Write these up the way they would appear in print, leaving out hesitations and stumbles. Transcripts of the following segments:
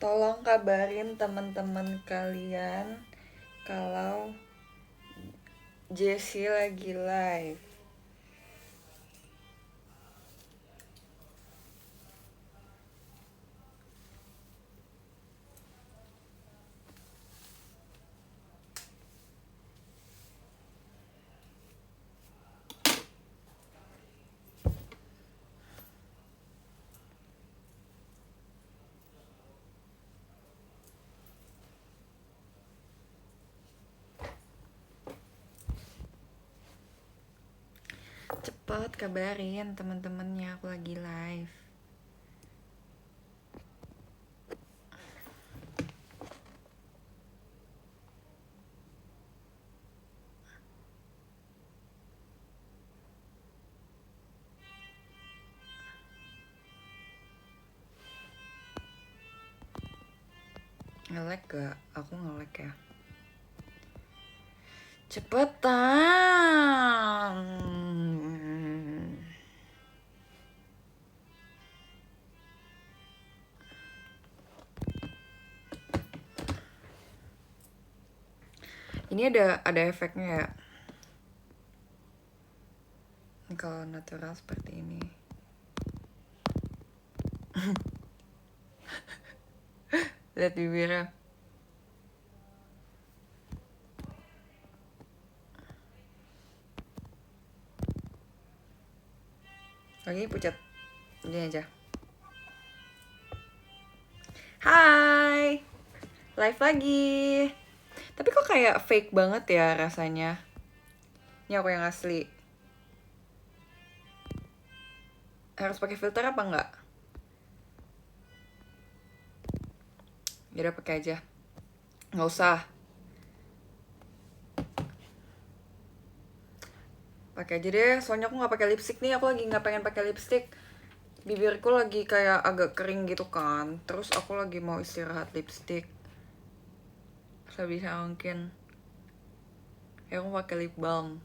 Tolong kabarin teman-teman kalian kalau Jessie lagi live. Cepet kabarin teman-temannya aku lagi live. Nge-lag gak? Aku nge-lag ya. Cepetan. Ini ada efeknya ya. Kalau natural seperti ini. Lihat bibirnya. Lagi pucat. Ini aja. Hai. Live lagi. Tapi kok kayak fake banget ya rasanya. Ini aku yang asli. Harus pakai filter apa enggak? Yaudah pakai aja. Nggak usah. Pakai aja deh. Soalnya aku nggak pakai lipstick nih. Aku lagi nggak pengen pakai lipstick. Bibirku lagi kayak agak kering gitu kan. Terus aku lagi mau istirahat lipstick. Sebisa mungkin. Ya aku pakai lip balm.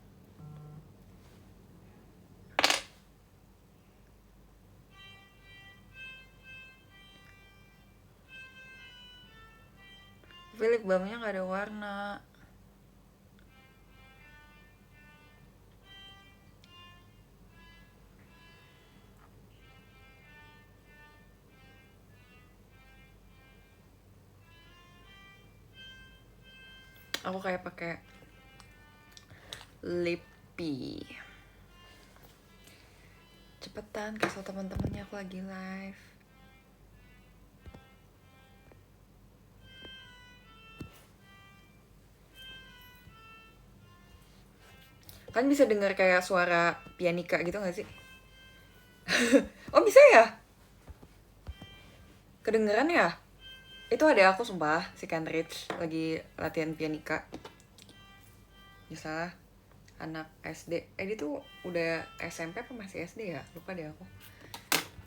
Tapi lip balmnya nggak ada warna. Aku kayak pakai lippy. Cepetan kasih teman-temannya aku lagi live. Kan bisa dengar kayak suara pianika gitu gak sih? Oh bisa ya? Kedengeran ya? Itu ada aku sumpah, si Kenrich lagi latihan pianika. Bisa anak SD. Dia tuh udah SMP apa masih SD ya? Lupa deh aku.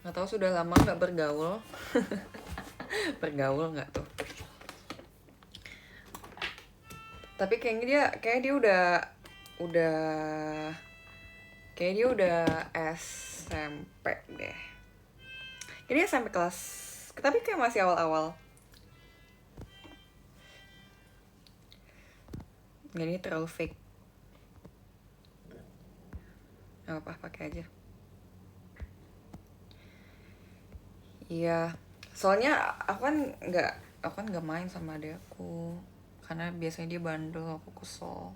Nggak tahu sudah lama nggak bergaul. Bergaul nggak tuh? Tapi kayaknya dia udah kayak dia udah SMP deh. Ini SMP kelas, tapi kayak masih awal-awal. Ini terlalu fake. Gak apa-apa, pakai aja. Iya, soalnya aku kan nggak main sama adek aku, karena biasanya dia bandel, aku kesel.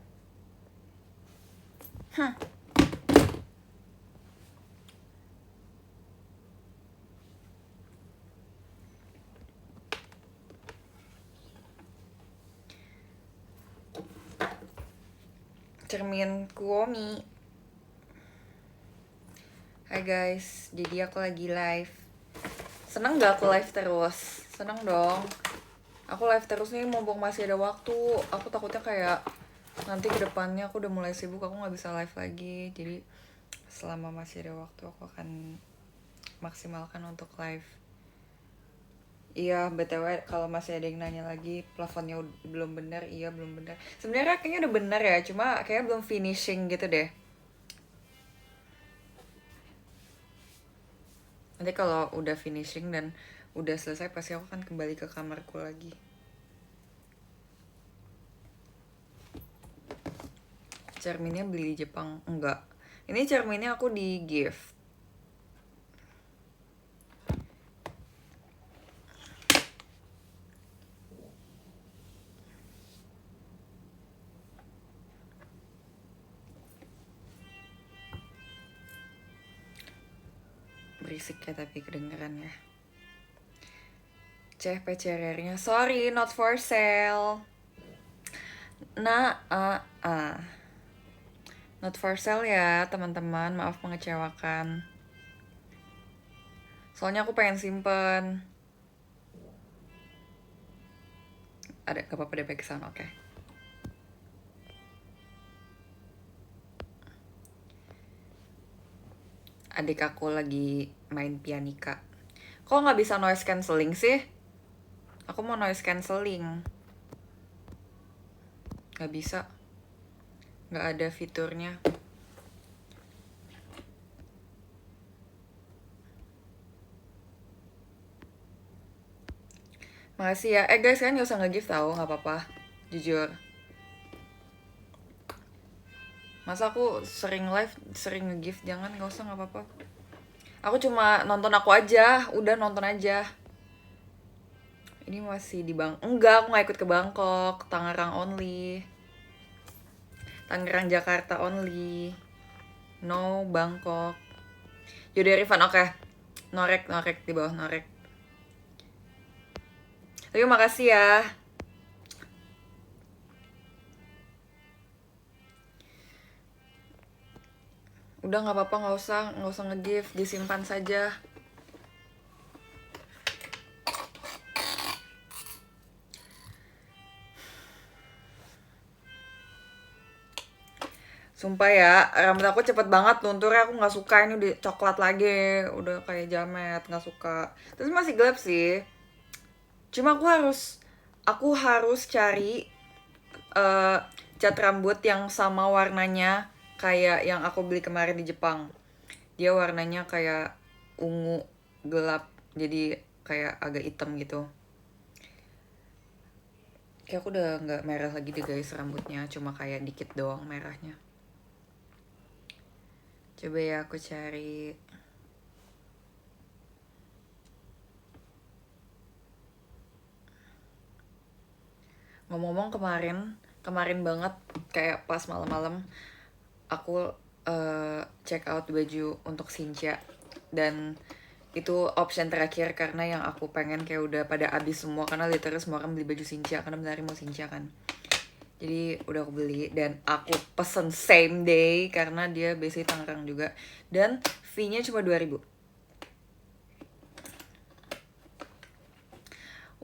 Cermin Kuomi. Hai guys, jadi aku lagi live. Seneng gak aku live terus? Seneng dong. Aku live terus nih mumpung masih ada waktu. Aku takutnya kayak nanti kedepannya aku udah mulai sibuk, aku nggak bisa live lagi. Jadi selama masih ada waktu aku akan maksimalkan untuk live. Iya, BTW kalau masih ada yang nanya lagi plafonnya belum benar, iya belum benar. Sebenarnya kayaknya udah benar ya, cuma kayaknya belum finishing gitu deh. Nanti kalau udah finishing dan udah selesai pasti aku akan kembali ke kamarku lagi. Cerminnya beli di Jepang? Enggak. Ini cerminnya aku di gift. Berisik ya tapi kedengeran ya. CPCRR-nya sorry not for sale. Not for sale ya teman-teman, maaf mengecewakan. Soalnya aku pengen simpen. Ada gak apa-apa deh backsound, oke. Adik aku lagi main pianika. Kok nggak bisa noise cancelling sih? Aku mau noise cancelling. Nggak bisa. Nggak ada fiturnya. Makasih ya. Guys, kan gak usah nge-gift tau, nggak apa-apa. Jujur. Masa aku sering live, sering nge-gift, jangan, gak usah, nggak apa-apa. Aku cuma nonton aku aja, udah nonton aja. Ini masih di enggak, aku gak ikut ke Bangkok, Tangerang only. Tangerang Jakarta only. No Bangkok. Yaudah Rifan, oke. Norek di bawah norek. Tapi makasih ya. Udah nggak apa-apa, nggak usah nge-gift, disimpan saja. Sumpah ya, rambut aku cepet banget lunturnya, aku nggak suka. Ini udah coklat lagi, udah kayak jamet, nggak suka. Terus masih gelap sih. Cuma aku harus cari cat rambut yang sama warnanya kayak yang aku beli kemarin di Jepang. Dia warnanya kayak ungu gelap, jadi kayak agak hitam gitu. Kayak aku udah nggak merah lagi deh guys rambutnya, cuma kayak dikit doang merahnya. Coba ya aku cari. Ngomong-ngomong kemarin banget kayak pas malam-malam aku check out baju untuk Sincha, dan itu option terakhir karena yang aku pengen kayak udah pada habis semua, karena literally semua orang beli baju Sincha karena bentar mau Sincha kan. Jadi udah aku beli dan aku pesen same day karena dia biasanya Tangerang juga, dan fee-nya cuma 2.000.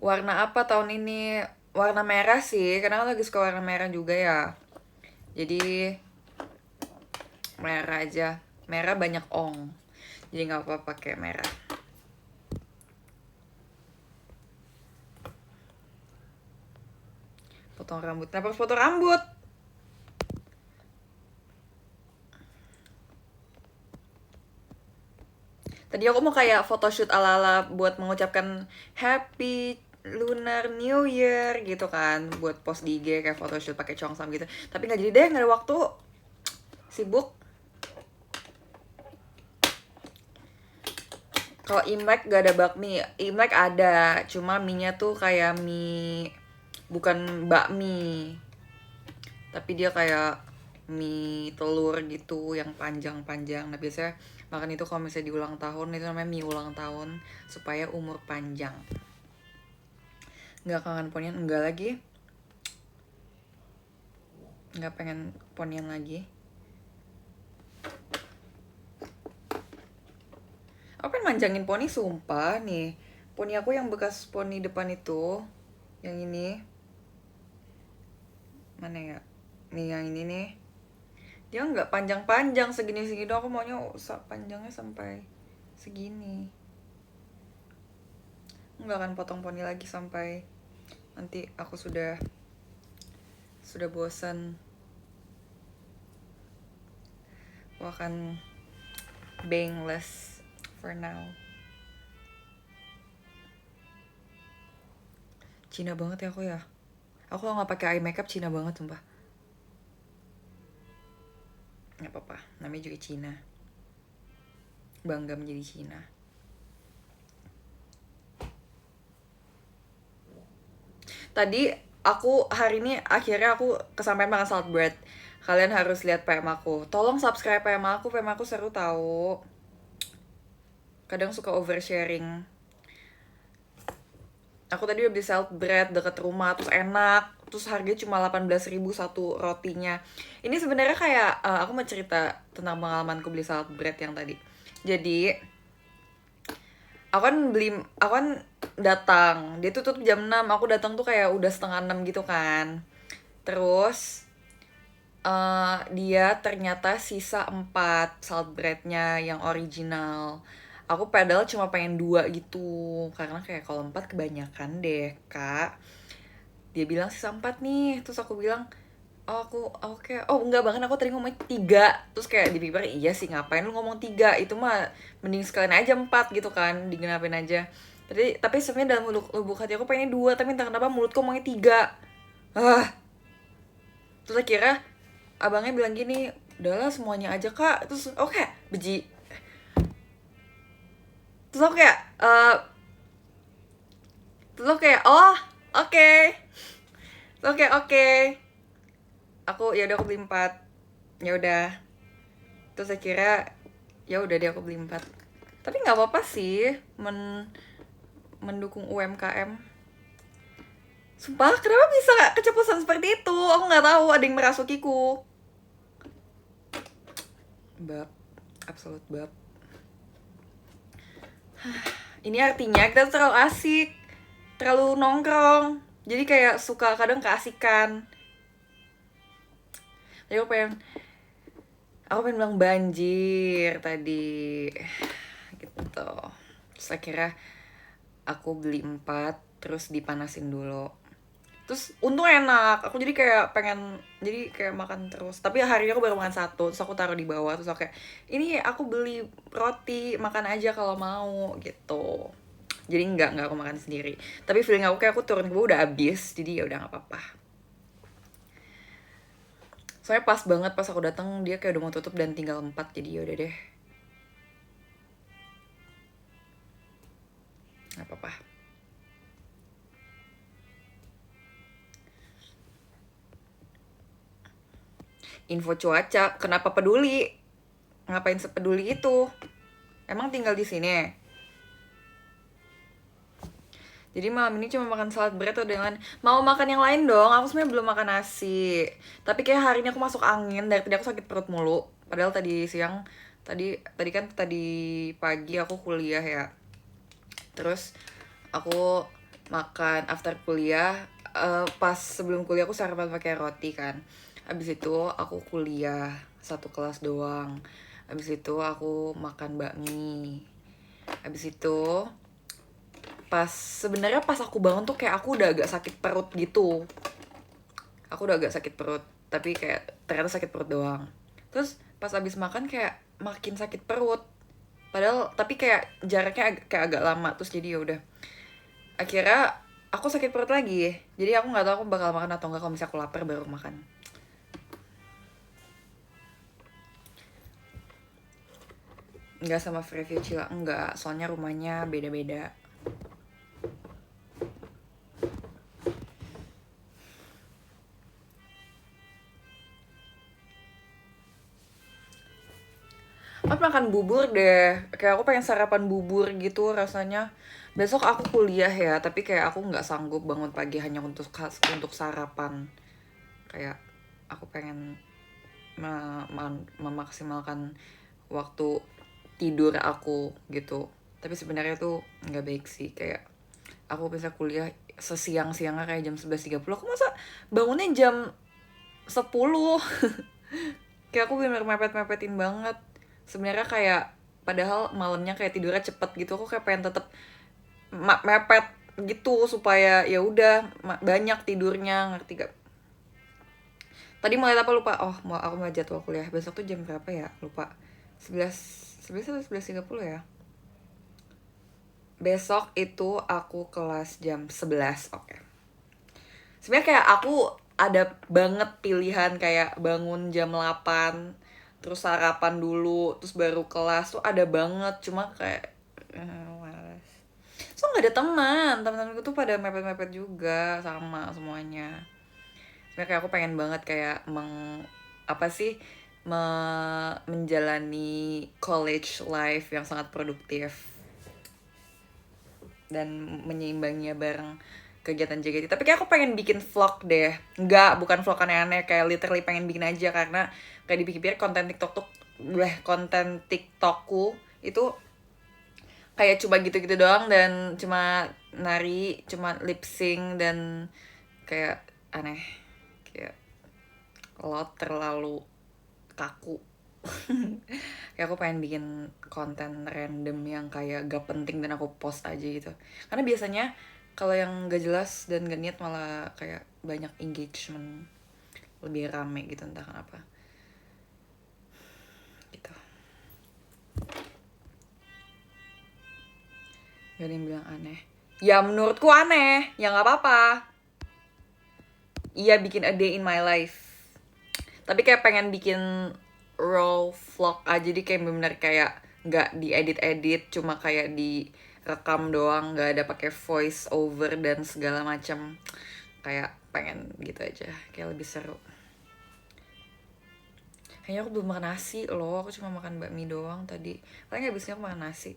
Warna apa tahun ini? Warna merah sih, karena aku lagi suka warna merah juga ya. Jadi merah aja. Merah banyak ong. Jadi nggak apa-apa pakai merah. Potong rambut. Kenapa harus potong rambut? Tadi aku mau kayak photoshoot ala-ala buat mengucapkan Happy Lunar New Year gitu kan, buat post di IG kayak photoshoot pakai Chongsam gitu. Tapi nggak jadi deh, nggak ada waktu. Sibuk. Kalau Imlek gak ada bakmi. Imlek ada, cuma mie-nya tuh kayak mie, bukan bakmi, tapi dia kayak mie telur gitu yang panjang-panjang. Nah biasanya makan itu kalau misalnya di ulang tahun, itu namanya mie ulang tahun supaya umur panjang. Nggak kangen ponian? Enggak lagi. Nggak pengen ponian lagi. Aku pengen manjangin poni sumpah nih. Poni aku yang bekas poni depan itu, yang ini. Mana ya? Nih yang ini nih. Dia nggak panjang-panjang segini-segini doang. Aku maunya panjangnya sampai segini. Nggak akan potong poni lagi sampai nanti aku sudah bosan. Aku akan bangless for now. Cina banget ya aku ya. Aku kalau nggak pakai eye makeup Cina banget sumpah. Nggak apa-apa, namanya juga Cina. Bangga menjadi Cina. Tadi aku hari ini akhirnya aku kesampaian makan salad bread. Kalian harus lihat PM aku. Tolong subscribe PM aku seru tahu. Kadang suka oversharing. Aku tadi udah beli salad bread deket rumah, terus enak. Terus harganya cuma 18.000 satu rotinya. Ini sebenarnya kayak aku mau cerita tentang pengalamanku beli salad bread yang tadi. Jadi aku kan datang, dia tuh tutup jam 6, aku datang tuh kayak udah setengah 6 gitu kan. Terus dia ternyata sisa 4 salad breadnya yang original. Aku padahal cuma pengen 2 gitu, karena kayak kalau 4 kebanyakan deh kak. Dia bilang sisa 4 nih, terus aku bilang oh aku oke, oh enggak, bahkan aku tadi ngomong 3. Terus kayak dipikir iya sih ngapain lu ngomong 3, itu mah mending sekalian aja 4 gitu kan, digenapin aja. Tapi sebenarnya dalam lubuk hati aku pengennya 2, tapi entah kenapa mulutku ngomongnya 3. Terus akhirnya abangnya bilang gini, udahlah semuanya aja kak. Terus oke, beji. Terus aku kayak oh oke. Terus oke. Aku ya udah, aku beli 4. Ya udah. Terus akhirnya ya udah deh aku beli 4. Tapi nggak apa-apa sih mendukung UMKM. Sumpah, kenapa bisa keceplosan seperti itu? Aku nggak tahu, ada yang merasukiku. Bab, absolut bab. Ini artinya kita tuh terlalu asik, terlalu nongkrong. Jadi kayak suka kadang keasikan. Jadi aku pengen bilang banjir tadi. Gitu. Terus akhirnya aku beli 4, terus dipanasin dulu. Terus untung enak, aku jadi kayak makan terus. Tapi hari ini aku baru makan 1, terus aku taruh di bawah. Terus aku kayak, ini aku beli roti, makan aja kalau mau gitu. Jadi enggak aku makan sendiri. Tapi feeling aku kayak aku turun ke bawah udah habis, jadi ya udah nggak apa-apa. Soalnya pas banget pas aku datang dia kayak udah mau tutup dan tinggal 4, jadi ya udah deh. Nggak apa-apa. Info cuaca, kenapa peduli? Ngapain sepeduli itu? Emang tinggal di sini? Jadi malam ini cuma makan salad bread atau dengan mau makan yang lain dong. Aku sebenarnya belum makan nasi. Tapi kayak hari ini aku masuk angin, dari tadi aku sakit perut mulu. Padahal tadi siang, tadi pagi aku kuliah ya. Terus aku makan after kuliah, pas sebelum kuliah aku sarapan pakai roti kan. Abis itu aku kuliah 1 kelas doang. Abis itu aku makan bakmi. Abis itu sebenarnya pas aku bangun tuh kayak aku udah agak sakit perut gitu. Aku udah agak sakit perut, tapi kayak ternyata sakit perut doang. Terus pas abis makan kayak makin sakit perut. Padahal tapi kayak jaraknya agak lama, terus jadi ya udah. Akhirnya aku sakit perut lagi. Jadi aku nggak tahu aku bakal makan atau enggak, kalau misalnya aku lapar baru makan. Enggak sama Frevio Cila, enggak. Soalnya rumahnya beda-beda. Aku makan bubur deh. Kayak aku pengen sarapan bubur gitu rasanya. Besok aku kuliah ya, tapi kayak aku nggak sanggup bangun pagi hanya untuk sarapan. Kayak aku pengen memaksimalkan waktu tidur aku gitu. Tapi sebenarnya tuh nggak baik sih, kayak aku bisa kuliah sesiang-siangnya kayak jam 11.30. Aku masa bangunnya jam 10. Kayak aku bener mepet-mepetin banget. Sebenarnya kayak padahal malamnya kayak tidurnya cepet gitu, aku kayak pengen tetep mepet gitu supaya ya udah banyak tidurnya, ngerti gak? Tadi mulai apa lupa. Oh, aku mau jadwal kuliah besok tuh jam berapa ya? Lupa. 11 atau 11.30 ya? Besok itu aku kelas jam 11. Oke. Sebenarnya kayak aku ada banget pilihan kayak bangun jam 8 terus sarapan dulu terus baru kelas tuh ada banget, cuma kayak males. So nggak ada teman, teman-temanku tuh pada mepet-mepet juga sama semuanya. Sebenarnya kayak aku pengen banget kayak apa sih menjalani college life yang sangat produktif dan menyeimbanginya bareng kegiatan JKT. Tapi kayak aku pengen bikin vlog deh. Enggak, bukan vlog aneh-aneh, kayak literally pengen bikin aja karena kayak dipikir konten TikTok tuh konten TikTokku itu kayak cuma gitu-gitu doang dan cuma nari, cuma lip sync dan kayak aneh. Kayak lo terlalu kaku. Kayak aku pengen bikin konten random yang kayak gak penting dan aku post aja gitu. Karena biasanya kalau yang gak jelas dan gak niat malah kayak banyak engagement, lebih rame gitu, entah kenapa gitu. Gak ada yang bilang aneh. Ya menurutku aneh, ya gak apa-apa. Iya bikin a day in my life. Tapi kayak pengen bikin raw vlog aja, jadi kayak bener-bener kayak nggak diedit-edit, cuma kayak direkam doang, nggak ada pakai voice over dan segala macam. Kayak pengen gitu aja, kayak lebih seru. Kayaknya aku belum makan nasi loh, aku cuma makan bakmi doang tadi. Paling habisnya aku makan nasi.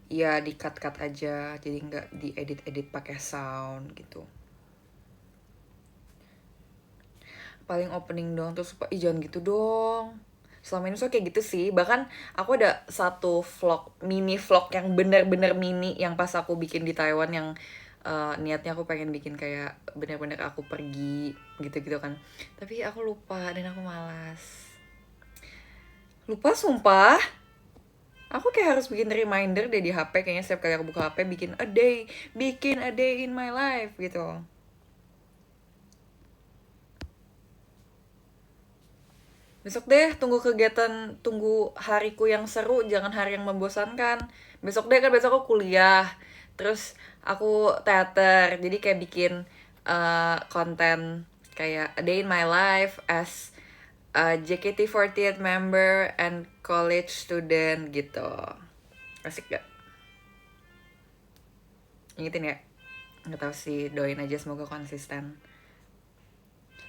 Iya di cut aja, jadi nggak diedit-edit pakai sound gitu. Paling opening doang terus ih jangan gitu dong. Selama ini so kayak gitu sih. Bahkan aku ada satu vlog, mini vlog yang bener-bener mini yang pas aku bikin di Taiwan yang niatnya aku pengen bikin kayak bener-bener aku pergi gitu-gitu kan. Tapi aku lupa dan aku malas. Lupa sumpah. Aku kayak harus bikin reminder deh di HP, kayaknya setiap kali aku buka HP bikin a day in my life gitu. Besok deh, tunggu hariku yang seru, jangan hari yang membosankan. Besok deh, kan besok aku kuliah, terus aku teater, jadi kayak bikin konten kayak a day in my life as a JKT48 member and college student gitu. Asik gak? Ingetin ya? Nggak tahu sih, doain aja semoga konsisten.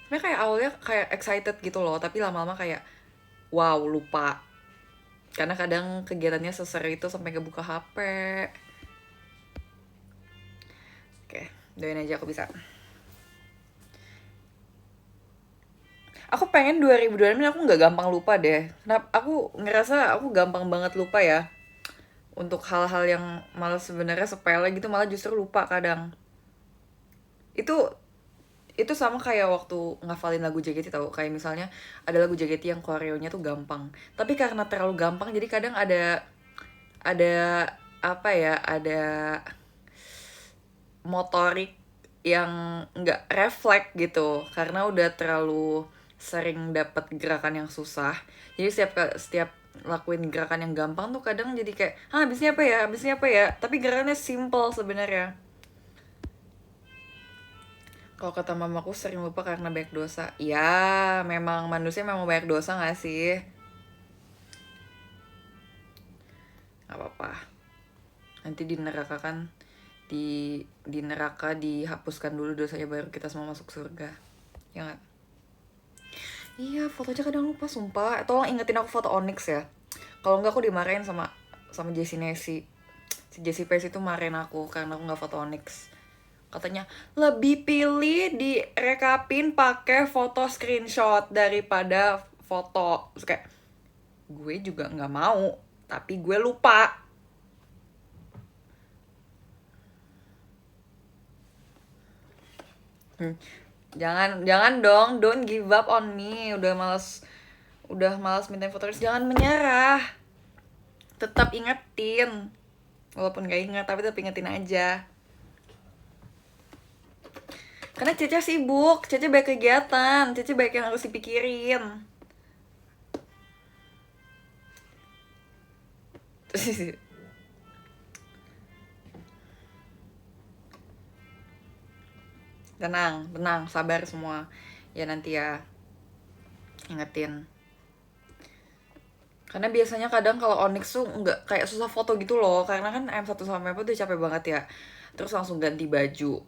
Sebenernya kayak awalnya kayak excited gitu loh, tapi lama-lama kayak wow, lupa. Karena kadang kegiatannya seseru itu sampai kebuka HP. Oke, doain aja aku bisa. Aku pengen 2025 aku nggak gampang lupa deh. Kenapa? Aku ngerasa aku gampang banget lupa ya. Untuk hal-hal yang malah sebenarnya sepele gitu malah justru lupa kadang. Itu sama kayak waktu ngafalin lagu JKT tau, kayak misalnya ada lagu JKT yang koreonya tuh gampang, tapi karena terlalu gampang jadi kadang ada apa ya, ada motorik yang nggak refleks gitu karena udah terlalu sering dapet gerakan yang susah. Jadi setiap lakuin gerakan yang gampang tuh kadang jadi kayak habisnya apa ya, tapi gerakannya simple sebenarnya. Kalau kata mamaku sering lupa karena banyak dosa. Ya, memang manusia memang banyak dosa gak sih? Gak apa-apa. Nanti di neraka kan, di neraka dihapuskan dulu dosanya baru kita semua masuk surga. Ya gak? Iya, foto aja kadang lupa sumpah. Tolong ingetin aku foto Onyx ya. Kalau enggak aku dimarahin sama Jessie Nesi. Si Jessie Pace itu marahin aku karena aku nggak foto Onyx. Katanya lebih pilih direkapin pakai foto screenshot daripada foto. Terus kayak gue juga nggak mau, tapi gue lupa. Jangan dong, don't give up on me. Udah malas minta foto, jangan menyerah. Tetap ingetin. Walaupun gak ingat, tapi tetap ingetin aja. Karena Cece sibuk, Cece banyak kegiatan, Cece banyak yang harus dipikirin. tenang, sabar semua. Ya nanti ya, ingetin. Karena biasanya kadang kalau Onyx tuh nggak kayak susah foto gitu loh. Karena kan M1 sama M4 tuh capek banget ya. Terus langsung ganti baju.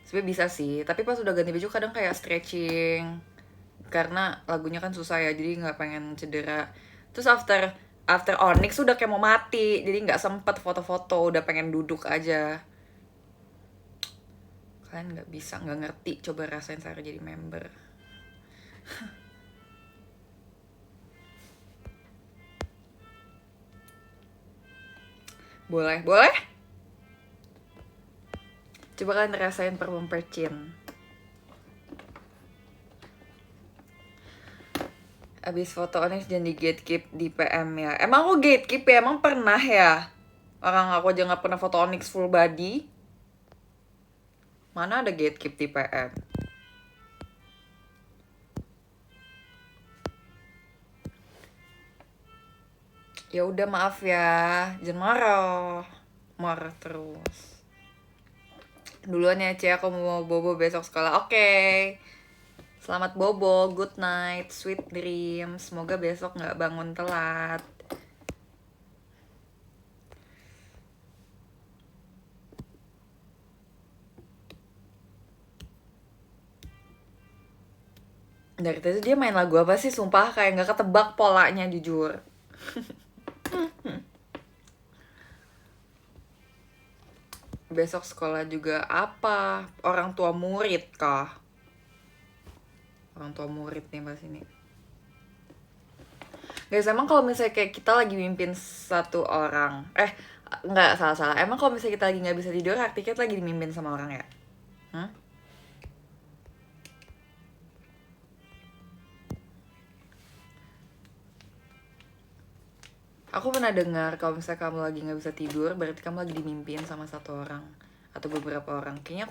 Sebenernya bisa sih, tapi pas udah ganti baju kadang kayak stretching. Karena lagunya kan susah ya, jadi nggak pengen cedera. Terus after Onyx udah kayak mau mati, jadi nggak sempet foto-foto, udah pengen duduk aja. Kalian nggak bisa, nggak ngerti, coba rasain Sarah jadi member. Boleh? Coba kalian rasain parfum percin. Abis foto Onyx jangan di gatekeep di PM ya. Emang aku gatekeep ya? Emang pernah ya? Orang aku aja gak pernah foto Onyx full body. Mana ada gatekeep di PM? Ya udah maaf ya, jangan marah terus. Duluan ya Cia, aku mau bobo besok sekolah. Oke. Selamat bobo, good night, sweet dreams. Semoga besok nggak bangun telat. Dari tadi dia main lagu apa sih? Sumpah kayak nggak ketebak polanya jujur. Besok sekolah juga apa? Orang tua murid kah? Orang tua murid nih pas ini. Guys, emang kalau misalnya kayak kita lagi mimpin satu orang, nggak salah. Emang kalau misalnya kita lagi nggak bisa tidur, artinya kita lagi dimimpin sama orang ya? Hah? Aku pernah dengar kalau misalnya kamu lagi nggak bisa tidur, berarti kamu lagi dimimpin sama satu orang atau beberapa orang. Kayaknya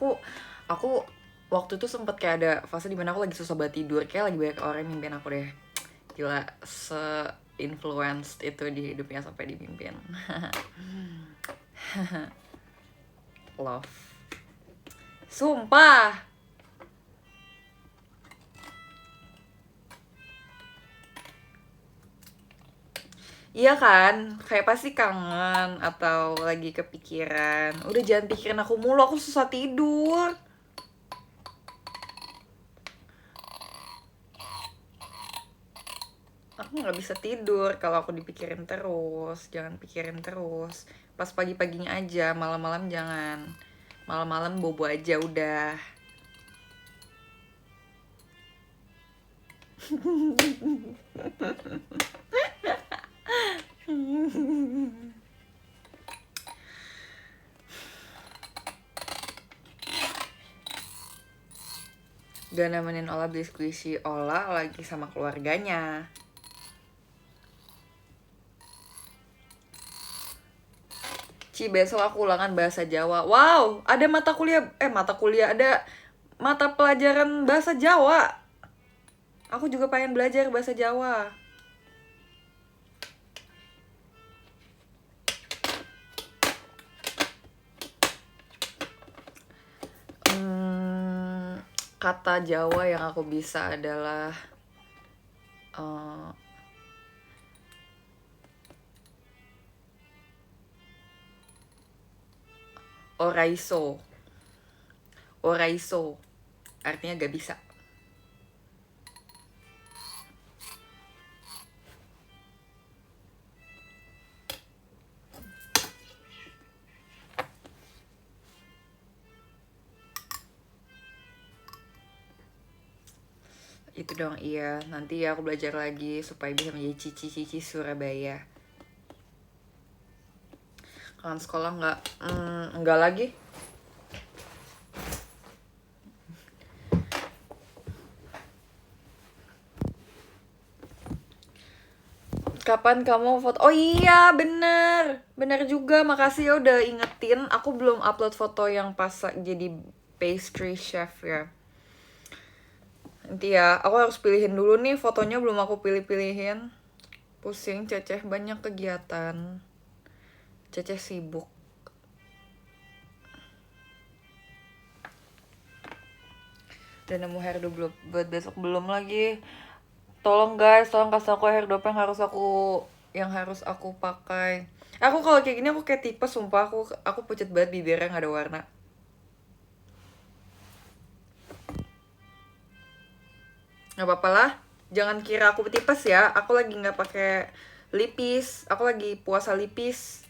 aku waktu itu sempet kayak ada fase dimana aku lagi susah banget tidur, kayak lagi banyak orang yang mimpin aku deh. Gila, se-influenced itu di hidupnya sampai dimimpin. Love. Sumpah. Iya kan, kayak pasti kangen atau lagi kepikiran. Udah jangan pikirin aku mulu, aku susah tidur. Aku nggak bisa tidur kalau aku dipikirin terus. Jangan pikirin terus. Pas pagi-paginya aja, malam-malam jangan. Malam-malam bobo aja udah. Gak nemenin Ola beli squishy. Ola lagi sama keluarganya. Ci, besok aku ulangan bahasa Jawa. Wow, ada mata kuliah, ada mata pelajaran bahasa Jawa. Aku juga pengen belajar bahasa Jawa. Kata Jawa yang aku bisa adalah oraiso. Artinya gak bisa. Itu dong, iya. Nanti ya aku belajar lagi supaya bisa menjadi cici-cici Surabaya. Kangen sekolah nggak lagi. Kapan kamu foto? Oh iya, bener juga. Makasih ya udah ingetin. Aku belum upload foto yang pas jadi pastry chef ya. Nanti ya, aku harus pilihin dulu nih, fotonya belum aku pilih-pilihin. Pusing, Ceceh banyak kegiatan. Ceceh sibuk. Dan nemu hairdo belum buat besok belum lagi. Tolong guys, tolong kasih aku hairdo yang harus aku pakai. Aku kalau kayak gini aku kayak tipe sumpah aku pucat banget bibirnya nggak ada warna. Nggak apa-apa lah, jangan kira aku tipes ya. Aku lagi nggak pakai lipis, aku lagi puasa lipis.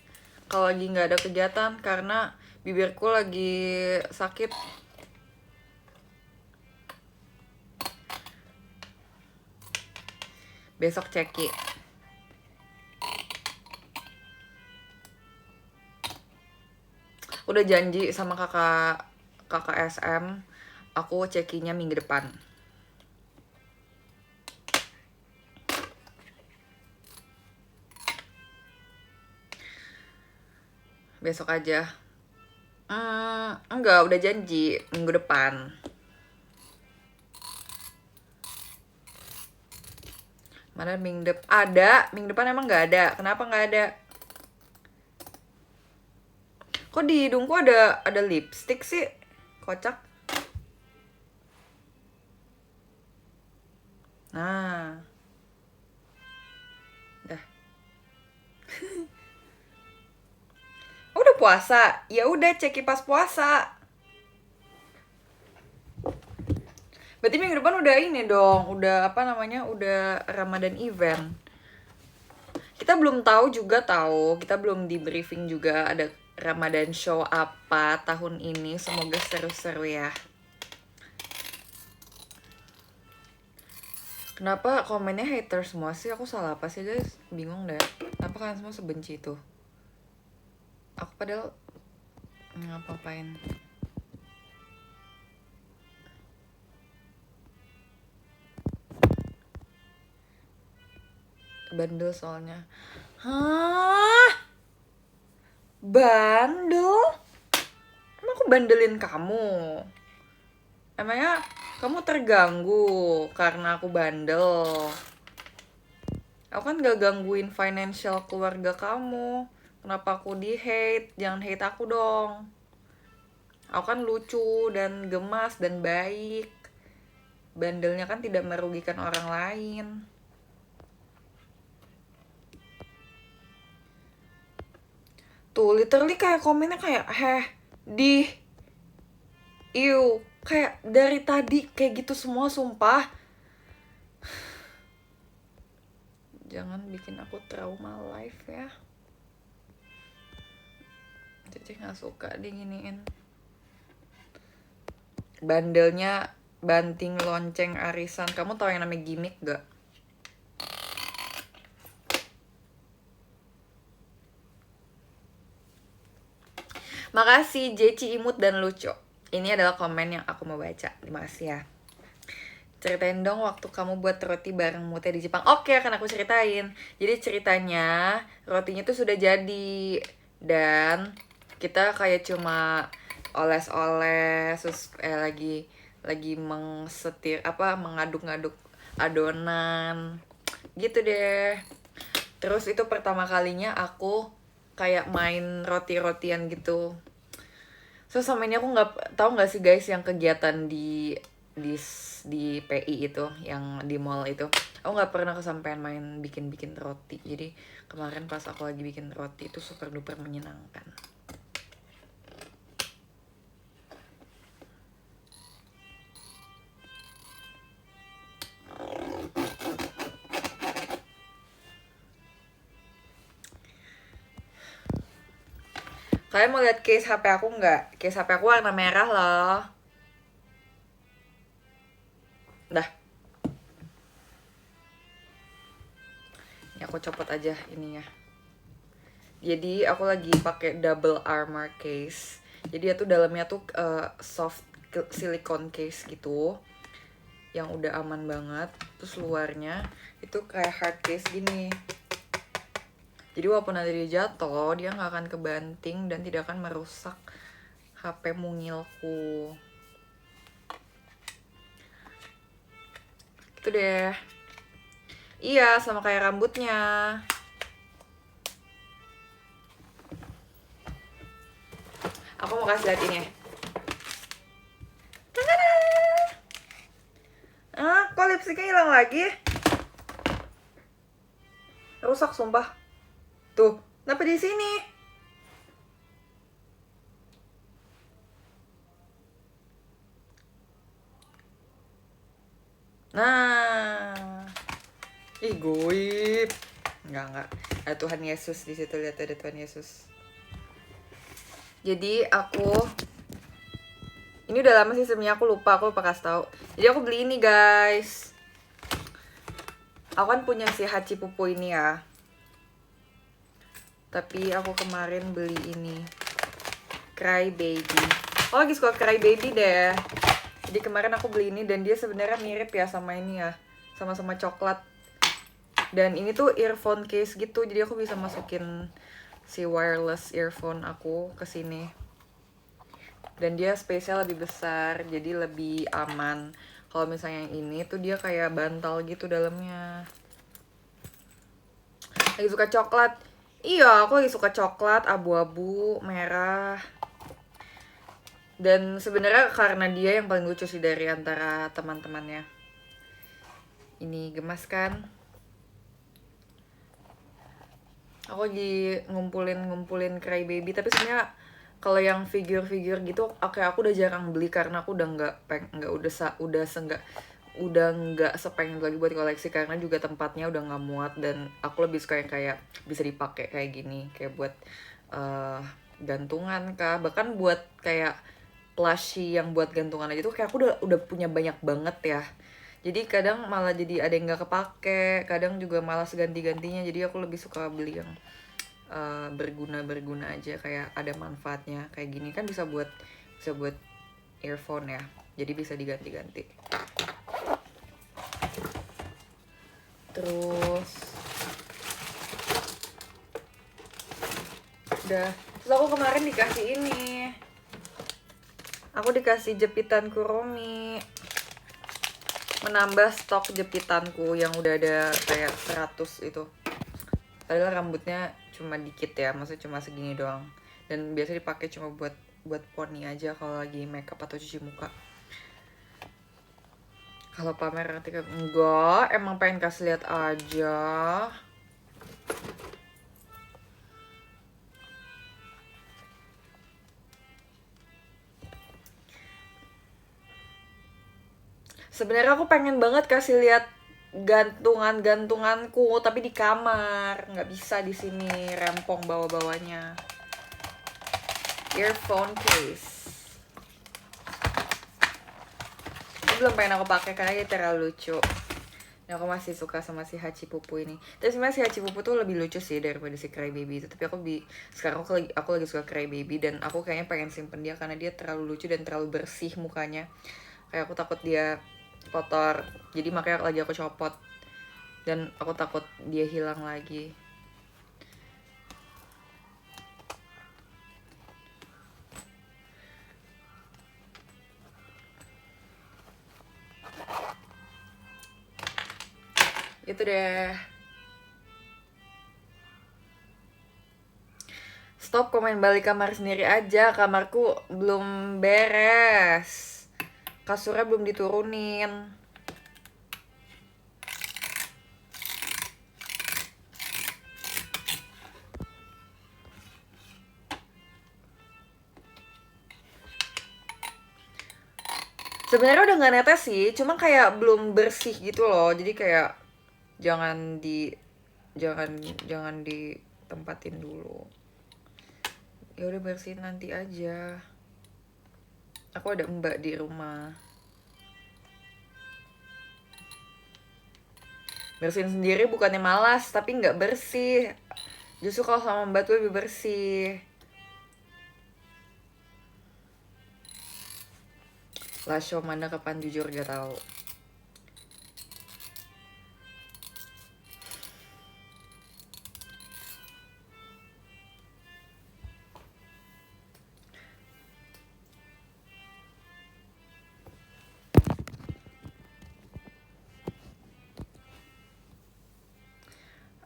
Kalau lagi nggak ada kegiatan karena bibirku lagi sakit. Besok ceki. Udah janji sama kakak SM, aku cekinya minggu depan. Besok aja. Enggak, udah janji minggu depan. Mana minggu depan? Ada, minggu depan emang nggak ada. Kenapa nggak ada? Kok di hidungku ada lipstick sih? Kocak. Nah. Dah. Oh, udah puasa. Ya udah ceki pas puasa. Berarti minggu depan udah ini dong, udah apa namanya? Udah Ramadan event. Kita belum tahu, kita belum di briefing juga ada Ramadan show apa tahun ini. Semoga seru-seru ya. Kenapa komennya hater semua sih? Aku salah apa sih guys? Bingung deh. Kenapa kalian semua sebenci itu? Aku padahal ngapa-ngapain. Bandel soalnya. Hah? Bandel? Emang aku bandelin kamu? Emangnya kamu terganggu karena aku bandel? Aku kan gak gangguin financial keluarga kamu. Kenapa aku di hate? Jangan hate aku dong. Aku kan lucu dan gemas dan baik. Bandelnya kan tidak merugikan orang lain. Tuh literally kayak komennya kayak iu, kayak dari tadi kayak gitu semua sumpah. Jangan bikin aku trauma live ya. Cece gak suka diginiin. Bandelnya banting lonceng arisan. Kamu tahu yang namanya gimmick gak? Makasih Jeci imut dan lucu. Ini adalah komen yang aku mau baca. Terima kasih ya. Ceritain dong waktu kamu buat roti bareng Mute di Jepang. Oke, akan aku ceritain. Jadi ceritanya rotinya tuh sudah jadi. Dan kita kayak cuma oles-oles terus lagi mengaduk-ngaduk adonan gitu deh. Terus itu pertama kalinya aku kayak main roti-rotian gitu. So sama ini aku nggak sih guys yang kegiatan di di PI itu yang di mall itu. Aku nggak pernah kesampaian main bikin roti. Jadi kemarin pas aku lagi bikin roti itu super duper menyenangkan. Kalian mau lihat case HP aku nggak? Case HP aku warna merah loh. Dah. Ini aku copot aja ininya. Jadi aku lagi pakai double armor case. Jadi itu dalamnya tuh soft silicone case gitu, yang udah aman banget. Terus luarnya itu kayak hard case gini. Jadi walaupun nanti dia jatuh, dia nggak akan kebanting dan tidak akan merusak HP mungilku. Itu deh. Iya, sama kayak rambutnya. Aku mau kasih lihat ini. Tada! lipstiknya hilang lagi. Rusak sumpah. Tuh, kenapa di sini? Nah. Ih, goib. Enggak. Ada Tuhan Yesus di situ, lihat ada Tuhan Yesus. Jadi ini udah lama sih sebenarnya, aku lupa kasih tahu. Jadi aku beli ini guys. Aku kan punya si Hachi Pupu ini ya. Tapi aku kemarin beli ini Cry Baby. Oh, lagi suka Cry Baby deh. Jadi kemarin aku beli ini dan dia sebenarnya mirip ya sama ini ya. Sama-sama coklat. Dan ini tuh earphone case gitu. Jadi aku bisa masukin si wireless earphone aku ke sini. Dan dia space-nya lebih besar, jadi lebih aman. Kalau misalnya yang ini tuh dia kayak bantal gitu dalamnya. Lagi suka coklat. Iya, aku lagi suka coklat, abu-abu, merah. Dan sebenarnya karena dia yang paling lucu sih dari antara teman-temannya. Ini gemas kan? Aku lagi ngumpulin Cry Baby, tapi sebenarnya kalau yang figure gitu kayak aku udah jarang beli karena aku udah nggak sepengen lagi buat koleksi karena juga tempatnya udah nggak muat dan aku lebih suka yang kayak bisa dipakai kayak gini, kayak buat gantungan kah, bahkan buat kayak plushie yang buat gantungan aja tuh kayak aku udah punya banyak banget ya. Jadi kadang malah jadi ada yang nggak kepake, kadang juga malas ganti-gantinya. Jadi aku lebih suka beli yang berguna aja, kayak ada manfaatnya. Kayak gini kan bisa buat earphone ya. Jadi bisa diganti-ganti. Terus aku kemarin dikasih ini. Aku dikasih jepitan Kuromi. Menambah stok jepitanku yang udah ada kayak 100 itu. Padahal rambutnya cuma dikit ya, maksudnya cuma segini doang. Dan biasa dipakai cuma buat poni aja kalau lagi makeup atau cuci muka. Kalau pamer nanti enggak, emang pengen kasih lihat aja. Sebenarnya aku pengen banget kasih lihat gantunganku, tapi di kamar, nggak bisa di sini, rempong bawa-bawanya. Earphone case. Ini belum pengen aku pakai karena dia terlalu lucu. Dan aku masih suka sama si Hachi Pupu ini. Tapi sebenarnya si Hachi Pupu tuh lebih lucu sih daripada si Cry Baby itu. Tapi sekarang aku lagi suka Cry Baby dan aku kayaknya pengen simpen dia karena dia terlalu lucu dan terlalu bersih mukanya. Kayak aku takut dia kotor, jadi makanya lagi aku copot dan aku takut dia hilang lagi. Itu deh. Stop komen balik kamar sendiri aja, kamarku belum beres. Kasurnya belum diturunin. Sebenarnya udah nggak netes sih, cuma kayak belum bersih gitu loh. Jadi kayak jangan ditempatin dulu. Ya udah bersihin nanti aja. Aku ada mbak di rumah. Bersihin sendiri bukannya malas, tapi nggak bersih. Justru kalau sama mbak tuh lebih bersih. Lasho mana kapan jujur gak tahu.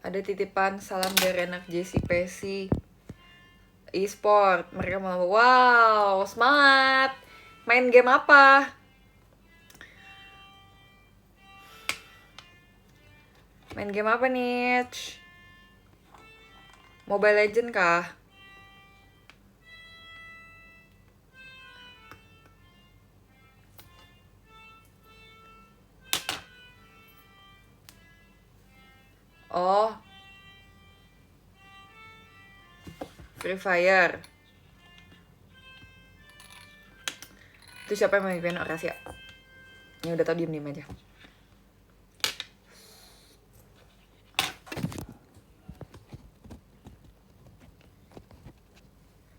Ada titipan salam dari anak JCPC e-sport. Mereka mau, wow, semangat. Main game apa? Main game apa nih? Mobile Legend kah? Oh, Free Fire. Itu siapa yang mimpin Orasia? Ya udah tau, diem aja.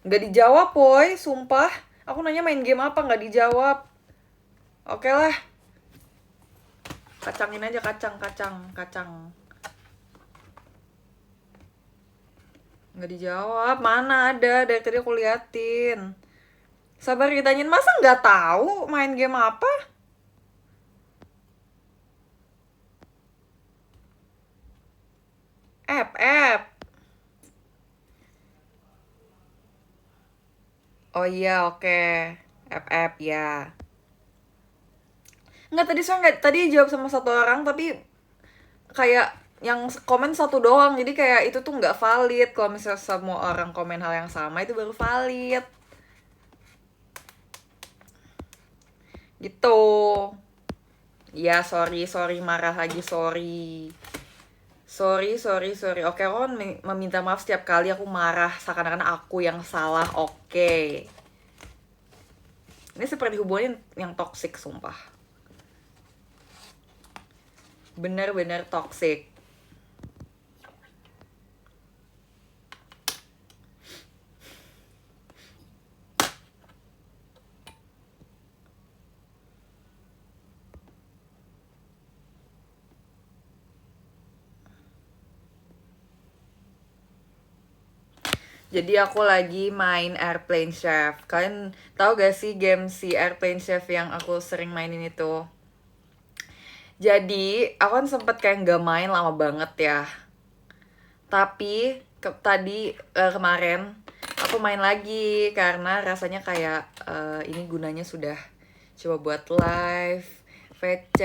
Nggak dijawab, boy, sumpah. Aku nanya main game apa, nggak dijawab. Oke lah. Kacangin aja, kacang. Nggak dijawab, mana ada, dari tadi aku liatin. Sabar ditanyain, masa nggak tahu main game apa? App. Oh iya, oke. App ya. Nggak, tadi jawab sama satu orang, tapi kayak yang komen satu doang, jadi kayak itu tuh nggak valid. Kalau misalnya semua orang komen hal yang sama, itu baru valid. Gitu. Ya, sorry, marah lagi, sorry. Sorry. Oke, aku kan meminta maaf setiap kali aku marah, seakan-akan aku yang salah, oke. Ini seperti hubungan yang toksik, sumpah. Bener-bener toksik. Jadi aku lagi main Airplane Chef. Kalian tahu gak sih game si Airplane Chef yang aku sering mainin itu? Jadi aku kan sempet kayak nggak main lama banget ya. Tapi kemarin aku main lagi karena rasanya kayak ini gunanya sudah coba buat live, VC,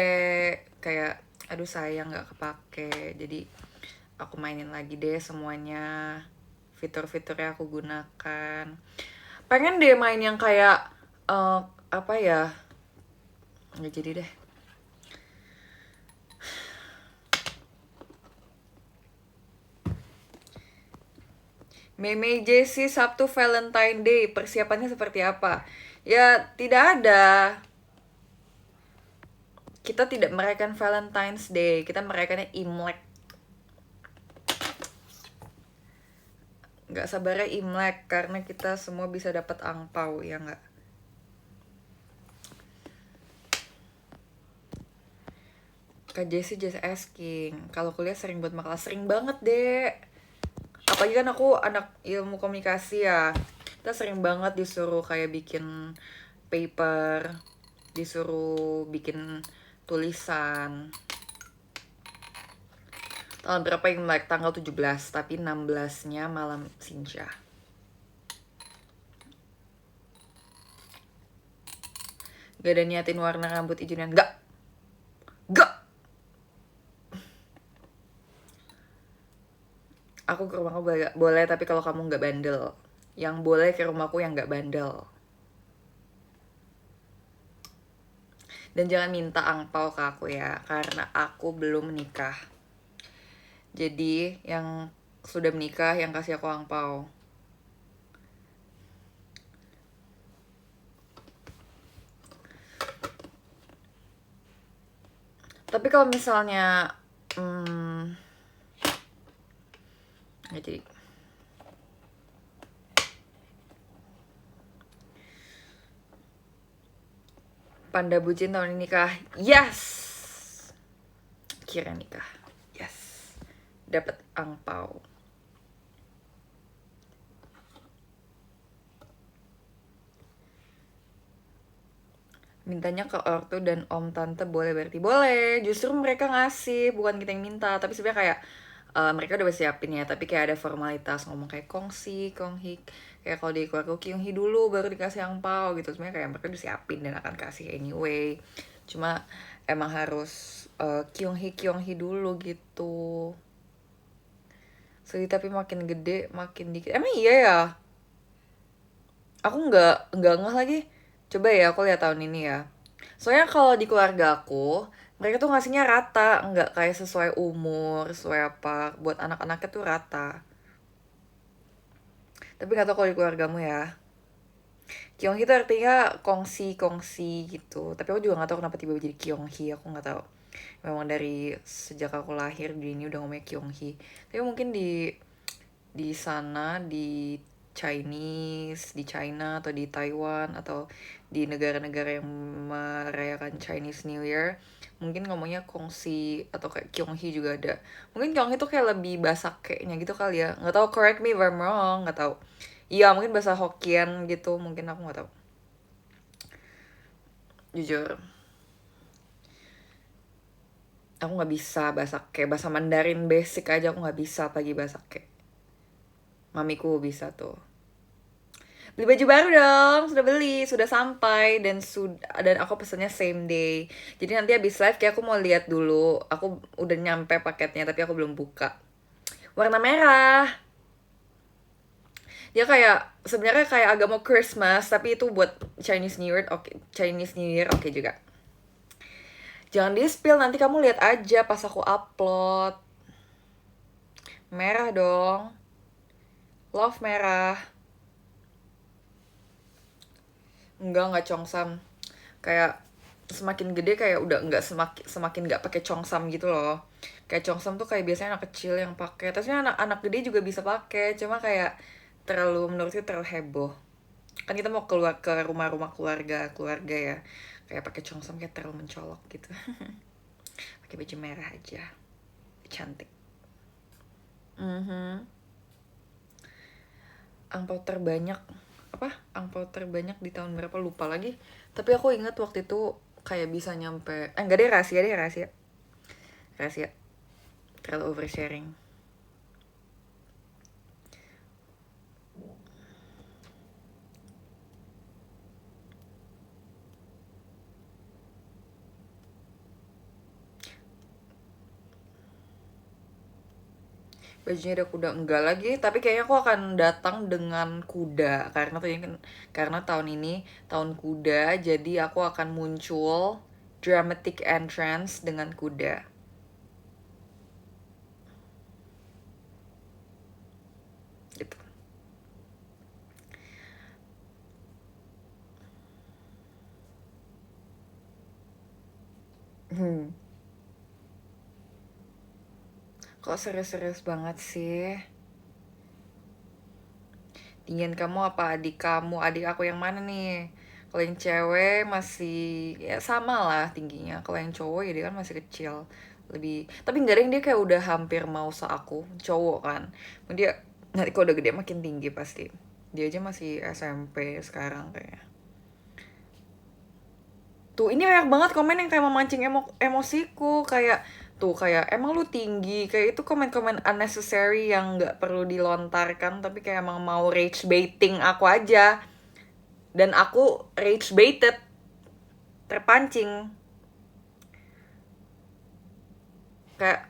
kayak aduh sayang nggak kepake. Jadi aku mainin lagi deh semuanya. Fitur-fiturnya aku gunakan. Pengen deh main yang kayak apa ya? Nggak jadi deh. Meme Jessie Sabtu Valentine Day, persiapannya seperti apa? Ya, tidak ada. Kita tidak merayakan Valentine's Day, kita merayakannya Imlek. Nggak sabarnya Imlek, karena kita semua bisa dapat angpau, ya nggak? Kak Jessie just asking, kalau kuliah sering buat makalah? Sering banget, deh. Apalagi kan aku anak ilmu komunikasi ya, kita sering banget disuruh kayak bikin paper, disuruh bikin tulisan. Tanggal berapa Imlek? Tanggal 17, tapi 16-nya malam Sinja. Gak ada niatin warna rambut hijaunya? Gak. Aku ke rumahku boleh, tapi kalau kamu gak bandel. Yang boleh ke rumahku yang gak bandel. Dan jangan minta angpau ke aku ya, karena aku belum menikah. Jadi yang sudah menikah yang kasih aku angpau. Tapi kalau misalnya nggak jadi. Panda bucin tahun ini nikah. Yes. Kira nikah. Yes. Dapat angpau. Mintanya ke ortu dan om tante boleh berarti? Boleh, justru mereka ngasih, bukan kita yang minta. Tapi sebenarnya kayak mereka udah siapin ya, tapi kayak ada formalitas ngomong kayak kongsi, konghik. Kayak kalau di keluarga Kyunghi dulu baru dikasih angpau gitu. Sebenarnya kayak mereka udah siapin dan akan kasih anyway. Cuma emang harus Kyung Hee dulu gitu. Tapi makin gede makin dikit. Emang iya ya? Aku nggak ngeh lagi. Coba ya aku lihat tahun ini ya. Soalnya kalau di keluarga aku, mereka tuh ngasihnya rata, nggak kayak sesuai umur, sesuai apa. Buat anak-anaknya tuh rata. Tapi nggak tahu kalau di keluargamu ya. Kyung Hee itu artinya kongsi-kongsi gitu. Tapi aku juga nggak tahu kenapa tiba-tiba jadi Kyung Hee, aku nggak tahu. Memang dari sejak aku lahir di ini udah ngomongnya Kyung Hee. Tapi mungkin di sana di Chinese, di China atau di Taiwan atau di negara-negara yang merayakan Chinese New Year mungkin ngomongnya kongsi atau kayak Kyonghee juga ada. Mungkin Kyonghee tuh kayak lebih bahasa kayaknya gitu kali ya, nggak tahu, correct me if I'm wrong, nggak tahu. Iya mungkin bahasa Hokkien gitu, mungkin aku nggak tahu jujur. Aku nggak bisa bahasa kayak bahasa Mandarin basic aja aku nggak bisa, pagi bahasa kayak mamiku bisa tuh. Beli baju baru dong, sudah beli, sudah sampai dan aku pesennya same day. Jadi nanti habis live kayak aku mau lihat dulu. Aku udah nyampe paketnya tapi aku belum buka. Warna merah. Dia kayak sebenarnya kayak agak mau Christmas tapi itu buat Chinese New Year. Oke, Chinese New Year oke juga. Jangan di-spill, nanti kamu lihat aja pas aku upload. Merah dong. Love merah. Enggak Chongsam. Kayak semakin gede kayak udah nggak semakin nggak pakai Chongsam gitu loh. Kayak Chongsam tuh kayak biasanya anak kecil yang pakai. Terusnya anak-anak gede juga bisa pakai. Cuma kayak menurutku terlalu heboh. Kan kita mau keluar ke rumah-rumah keluarga ya. Kayak pakai Chongsam kayak terlalu mencolok gitu. Pakai baju merah aja. Cantik. Mhm. Angpau terbanyak angpau terbanyak di tahun berapa lupa lagi, tapi aku ingat waktu itu kayak bisa nyampe enggak deh, rahasia terlalu oversharing. Bajunya ada kuda enggak lagi, tapi kayaknya aku akan datang dengan kuda karena tahun ini tahun kuda, jadi aku akan muncul dramatic entrance dengan kuda gitu. hmm. Kok serius-serius banget sih? Tinggian kamu apa adik kamu? Adik aku yang mana nih? Kalau yang cewek masih ya sama lah tingginya. Kalau yang cowok ya dia kan masih kecil. Lebih tapi enggak, yang dia kayak udah hampir mau se aku, cowok kan. Dia nanti kalau udah gede makin tinggi pasti. Dia aja masih SMP sekarang kayaknya. Tuh, ini banyak banget komen yang kayak memancing emosiku kayak tuh kayak emang lu tinggi, kayak itu komen-komen unnecessary yang nggak perlu dilontarkan tapi kayak emang mau rage baiting aku aja, dan aku rage baited, terpancing kayak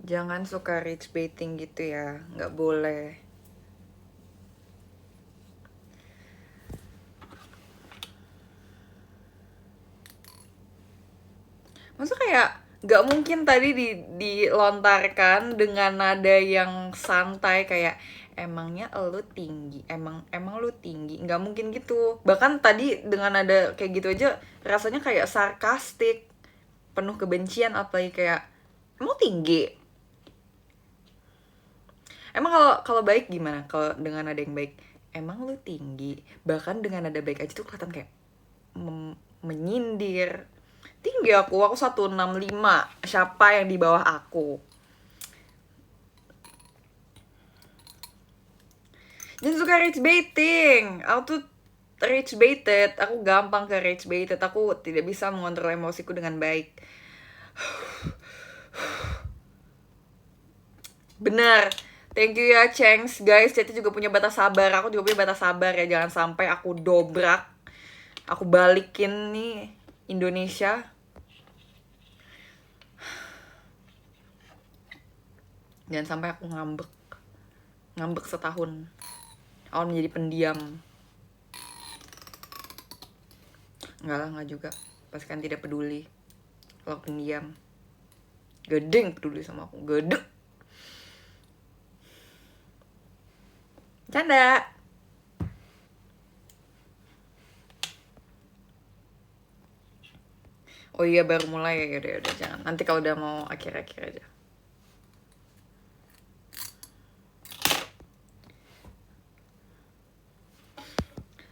jangan suka rage baiting gitu ya, nggak boleh. Masa kayak nggak mungkin tadi dilontarkan dengan nada yang santai kayak emangnya lu tinggi, emang lu tinggi, nggak mungkin gitu. Bahkan tadi dengan nada kayak gitu aja rasanya kayak sarkastik, penuh kebencian, apalagi kayak emang tinggi. Emang kalau kalau baik gimana, kalau dengan nada yang baik emang lu tinggi, bahkan dengan nada baik aja tuh kelihatan kayak menyindir. Tinggi aku 165. Siapa yang di bawah aku? Jangan suka rage baiting. Aku tuh rage baited. Aku gampang ke rage baited. Aku tidak bisa mengontrol emosiku dengan baik. Bener. Thank you ya, Cengs. Guys, Ceti juga punya batas sabar. Aku juga punya batas sabar ya. Jangan sampai aku dobrak. Aku balikin nih Indonesia. Jangan sampai aku ngambek. Ngambek setahun. Aku menjadi pendiam. Enggak lah, enggak juga. Pasti kan tidak peduli. Kalau pendiam. Gedeng peduli sama aku. Gedeng. Canda. Oh iya, baru mulai ya. Yaudah, jangan. Nanti kalau udah mau akhir-akhir aja.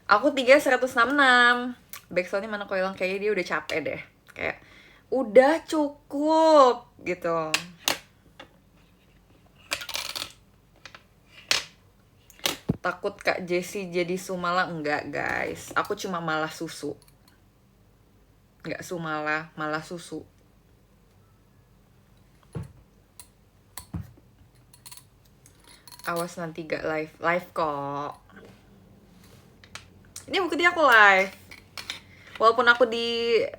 Aku 3.166. Backsoundnya mana kok hilang, kayaknya dia udah capek deh. Kayak udah cukup gitu. Takut Kak Jessie jadi Sumala? Enggak guys, aku cuma malah susu. Enggak Sumala, malah susu. Awas nanti gak live kok. Ini bukti aku live. Walaupun aku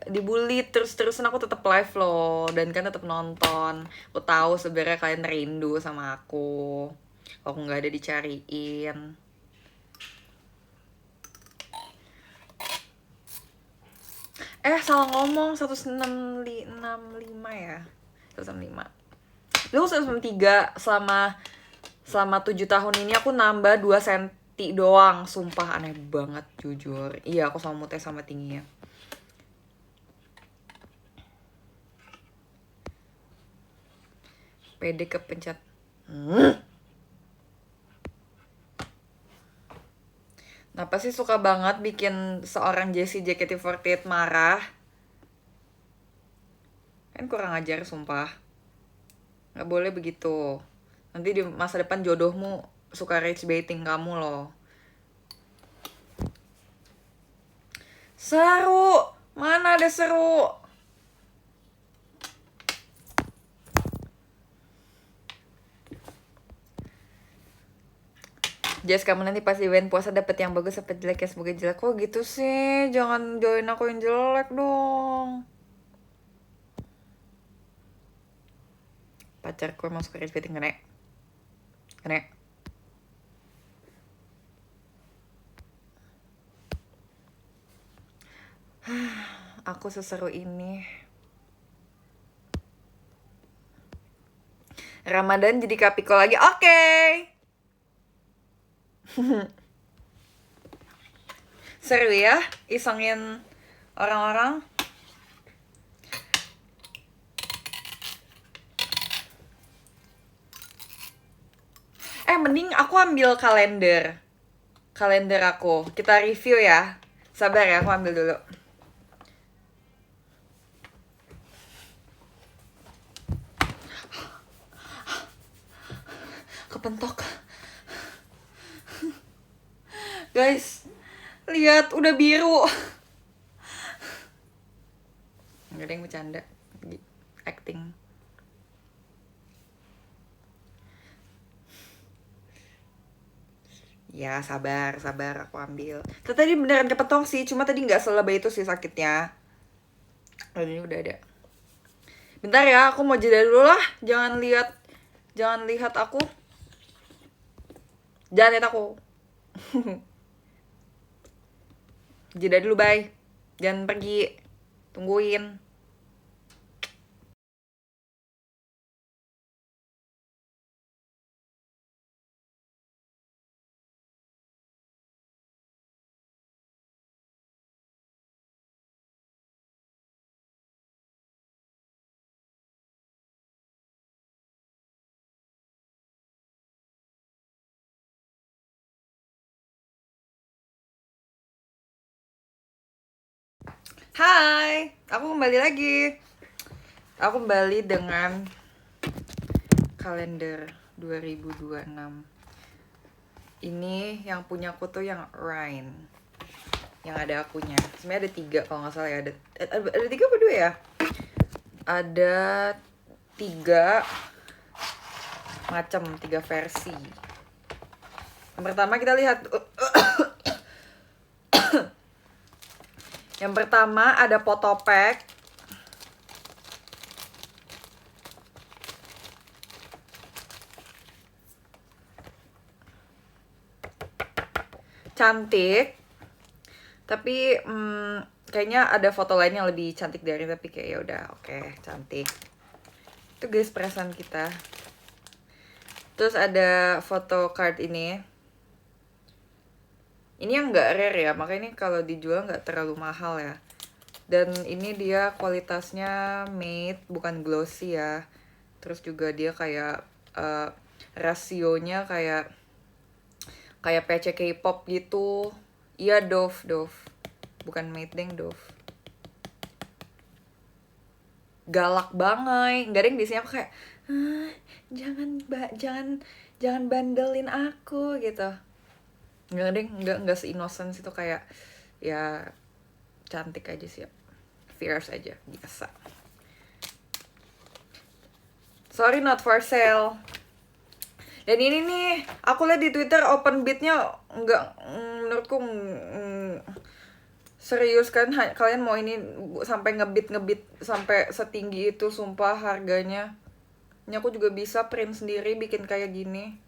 dibully terus-terusan, aku tetap live loh. Dan kan tetap nonton. Aku tahu sebenarnya kalian rindu sama aku. Kalau aku nggak ada dicariin. Salah ngomong, 1665 ya. 165. Lu 163 selama 7 tahun ini aku nambah 2 senti doang. Sumpah aneh banget jujur. Iya, aku sama mutnya sama tingginya. Pede kepencet. Kenapa sih suka banget bikin seorang Jessie JKT48 marah? Kan kurang ajar sumpah. Gak boleh begitu. Nanti di masa depan jodohmu suka rage baiting kamu loh. Seru! Mana ada seru? Jess, kamu nanti pas event puasa dapet yang bagus apa jelek ya? Semoga jelek. Kok gitu sih? Jangan join aku yang jelek dong. Pacarku emang suka rage baiting, Nek. Aku seseru ini. Ramadan jadi kapiko lagi. Oke. Seru ya isengin orang-orang. Mending aku ambil kalender aku. Kita review ya. Sabar ya, aku ambil dulu. Kepentok. Guys, lihat udah biru. Nggak ada yang bercanda. Acting. Ya sabar aku ambil. Tadi beneran kepentok sih, cuma tadi nggak selebay itu sih sakitnya. Ini udah ada. Bentar ya, aku mau jeda dulu lah. Jangan lihat aku. Jangan lihat aku. Jeda dulu, bye. Jangan pergi. Tungguin. Hai, aku kembali lagi. Aku kembali dengan kalender 2026. Ini yang punya aku tuh yang Ryan. Yang ada akunya. Sebenarnya ada 3 kalau nggak salah ya. Ada 3 apa 2 ya? Ada 3. macam 3 versi. Yang pertama kita lihat. Yang pertama ada photo pack. Cantik. Tapi kayaknya ada foto lain yang lebih cantik dari, tapi kayak ya udah oke, cantik. Itu guys perasaan kita. Terus ada foto card ini. Ini yang nggak rare ya, makanya ini kalau dijual nggak terlalu mahal ya. Dan ini dia kualitasnya matte, bukan glossy ya. Terus juga dia kayak rasionya kayak PC K-pop gitu. Iya, Dove. Bukan matte deng, Dove. Galak banget. Nggak ada yang biasanya aku kayak, jangan bandelin aku gitu. Nggak deng, nggak se-innocent itu, kayak ya cantik aja sih ya. Fierce aja, biasa. Sorry, not for sale. Dan ini nih, aku lihat di Twitter open bid-nya nggak, menurutku serius kan, kalian mau ini sampai ngebit sampai setinggi itu, sumpah harganya. Ini aku juga bisa print sendiri bikin kayak gini.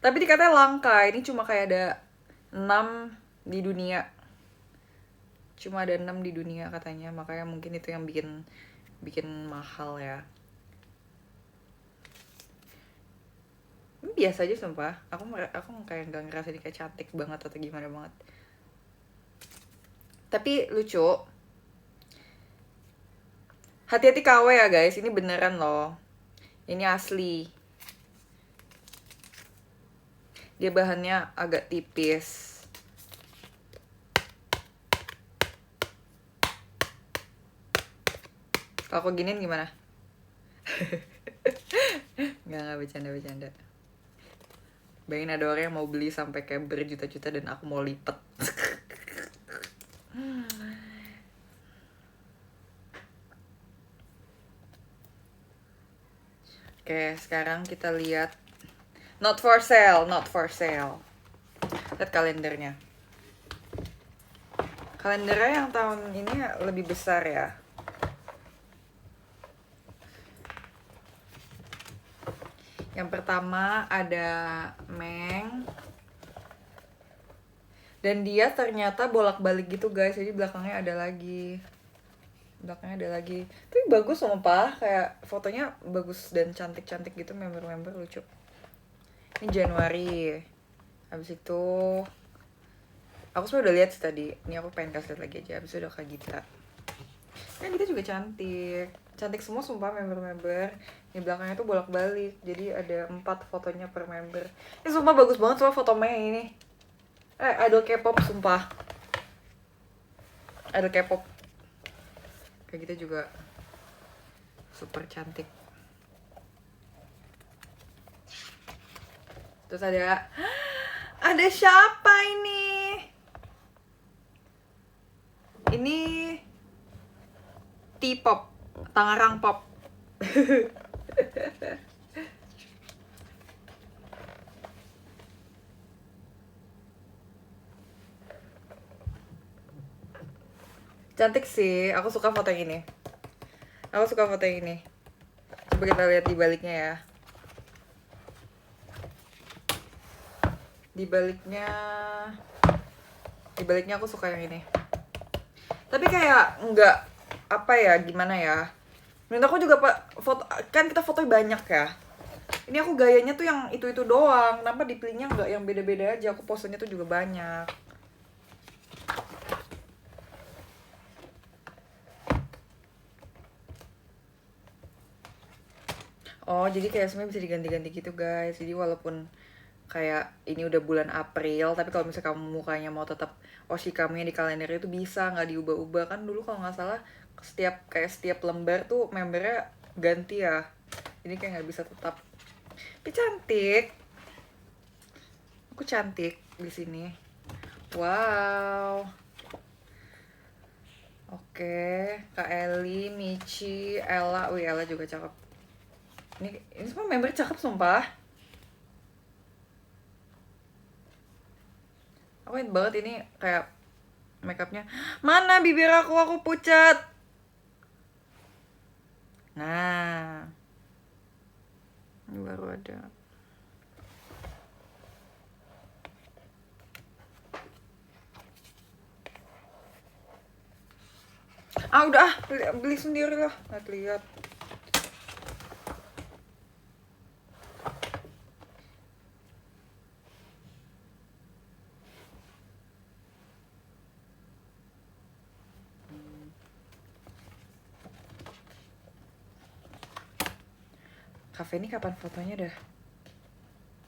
Tapi dikatanya langka, ini cuma kayak ada 6 di dunia. Cuma ada 6 di dunia katanya, makanya mungkin itu yang bikin mahal ya. Ini biasa aja sumpah. Aku kayak gak ngerasa ini kayak cantik banget atau gimana banget. Tapi lucu. Hati-hati KW ya guys, ini beneran loh. Ini asli. Dia bahannya agak tipis. Kalau aku giniin gimana? Nggak bercanda. Bayangin ada orang yang mau beli sampai kayak berjuta-juta dan aku mau lipet. Oke, sekarang kita lihat. Not for sale. Lihat kalendernya. Kalendernya yang tahun ini lebih besar ya. Yang pertama ada Meng. Dan dia ternyata bolak-balik gitu guys. Jadi belakangnya ada lagi. Tapi bagus sumpah. Kayak fotonya bagus dan cantik-cantik gitu. Member-member lucu. Ini Januari. Habis itu aku sebenernya udah lihat sih tadi. Ini aku pengen kasih lihat lagi aja. Habis itu udah Kak Gita. Kan Gita juga cantik. Cantik semua sumpah member-member. Di belakangnya tuh bolak-balik. Jadi ada 4 fotonya per member. Ini sumpah bagus banget soal foto Mei ini. Idol K-pop sumpah. Idol K-pop. Kayak gitu juga super cantik. Terus ada siapa ini? Ini T-pop, Tangerang Pop. Cantik sih, aku suka foto yang ini. Coba kita lihat di baliknya ya. Di baliknya aku suka yang ini. Tapi kayak nggak, apa ya, gimana ya. Menurut aku juga foto kan kita foto banyak ya. Ini aku gayanya tuh yang itu doang. Kenapa dipilihnya nggak yang beda-beda aja? Aku posenya tuh juga banyak. Oh, jadi kayak semuanya bisa diganti-ganti gitu guys. Jadi walaupun kayak ini udah bulan April, tapi kalau misalnya kamu mukanya mau tetap Oshikame di kalender itu bisa, nggak diubah-ubah. Kan dulu kalau nggak salah setiap lembar tuh membernya ganti ya. Ini kayak nggak bisa tetap. Tapi cantik. Aku cantik di sini. Wow. Oke, Kak Eli, Michi, Ella. Wih, Ella juga cakep. Ini semua member cakep sumpah. Aku inget banget ini kayak makeupnya. Mana bibir aku pucat. Nah, ini baru ada. Udah beli sendiri lah, lihat. Cafe ini kapan fotonya dah?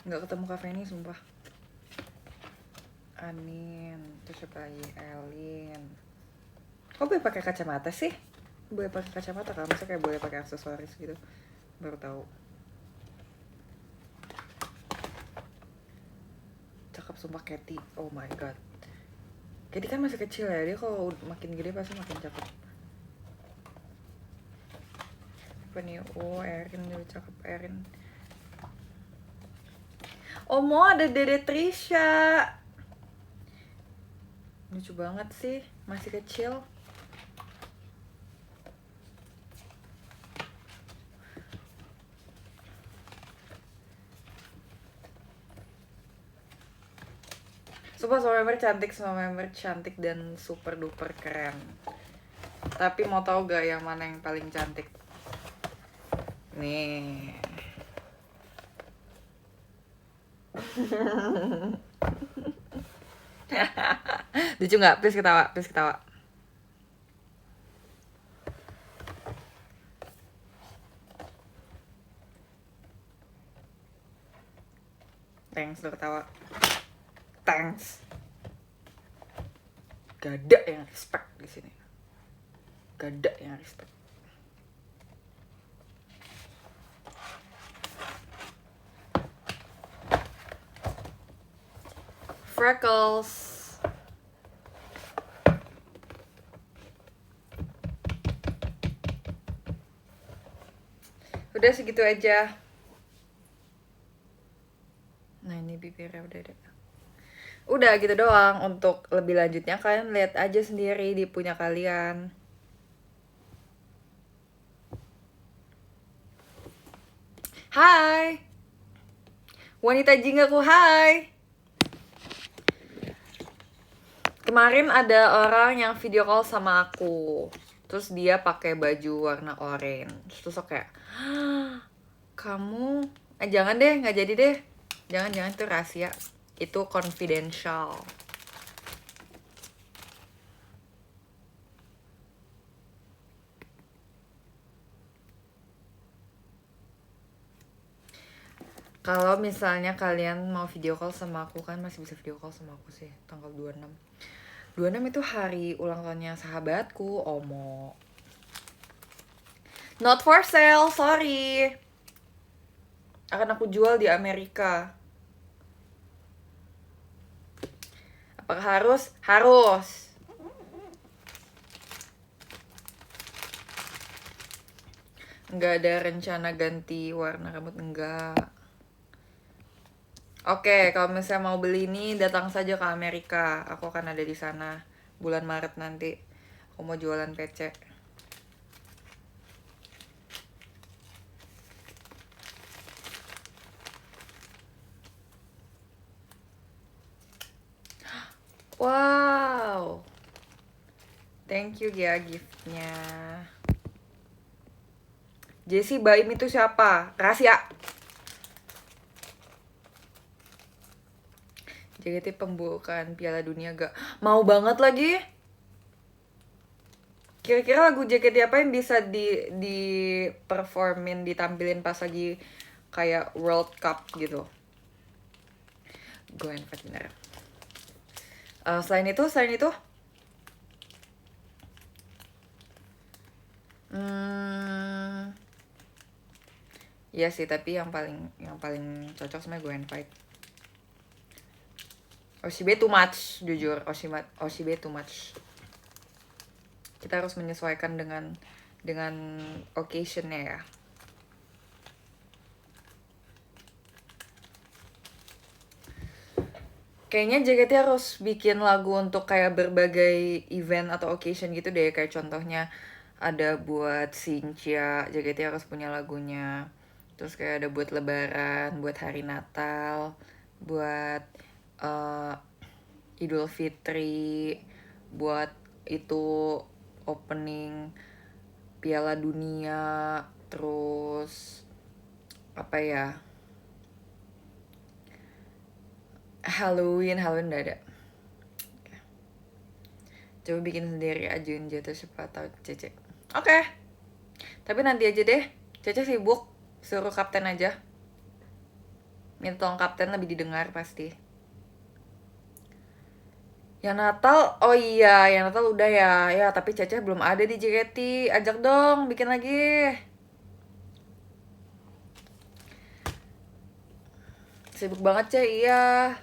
Nggak ketemu Cafe ini sumpah. Anin, terus siapa lagi? Elin. Kok boleh pakai kacamata sih? Boleh pakai kacamata kan? Masa kayak boleh pakai aksesoris gitu? Baru tahu. Cakep sumpah Katy. Oh my god. Katy kan masih kecil ya, dia kalau makin gede pasti makin cakep. Apa nih? Oh, Erin juga cakep, Erin. Oh, mau ada Dede Trisha. Lucu banget sih, masih kecil. Sumpah semua member cantik dan super duper keren. Tapi mau tahu gak yang mana yang paling cantik? Nih. Lucu nggak? Please ketawa. Thanks udah ketawa. Thanks. Gak ada yang respect di sini. Gak ada yang respect. Freckles. Udah segitu aja. Nah ini bibirnya udah ada. Udah gitu doang. Untuk lebih lanjutnya kalian lihat aja sendiri di punya kalian. Hai wanita jinggaku, hai. Kemarin ada orang yang video call sama aku. Terus dia pakai baju warna orange. Terus aku kayak, kamu jangan deh, nggak jadi deh. Jangan itu rahasia. Itu confidential. Kalau misalnya kalian mau video call sama aku, kan masih bisa video call sama aku sih tanggal 26. 26 itu hari ulang tahunnya sahabatku, Omo. Not for sale, sorry. Akan aku jual di Amerika. Apakah harus? Harus. Nggak ada rencana ganti warna rambut, enggak. Oke, kalau misalnya mau beli ini, datang saja ke Amerika. Aku akan ada di sana bulan Maret nanti. Aku mau jualan PC. Wow. Thank you ya giftnya. Jessie Baim itu siapa? Rahasia. JKT pembukaan Piala Dunia gak? Mau banget lagi. Kira-kira lagu JKT apa yang bisa di performin, ditampilin pas lagi kayak World Cup gitu? Go and fight bener. Selain itu iya sih, tapi yang paling cocok sebenarnya Go and Fight. Oshibe too much, jujur. Oshibe too much. Kita harus menyesuaikan dengan occasionnya ya. Kayaknya JKT harus bikin lagu untuk kayak berbagai event atau occasion gitu deh. Kayak contohnya ada buat Sincia, JKT harus punya lagunya. Terus kayak ada buat Lebaran, buat hari Natal, buat eh, Idul Fitri, buat itu opening Piala Dunia, terus apa ya? Halloween udah ada. Coba bikin sendiri, ajuin jatuh siapa tahu Cece. Oke. Tapi nanti aja deh. Cece sibuk, suruh kapten aja. Minta tolong kapten lebih didengar pasti. Yang Natal, oh iya, yang Natal udah ya. Ya, tapi Cece belum ada di JKT. Ajak dong, bikin lagi. Sibuk banget, Cece, iya.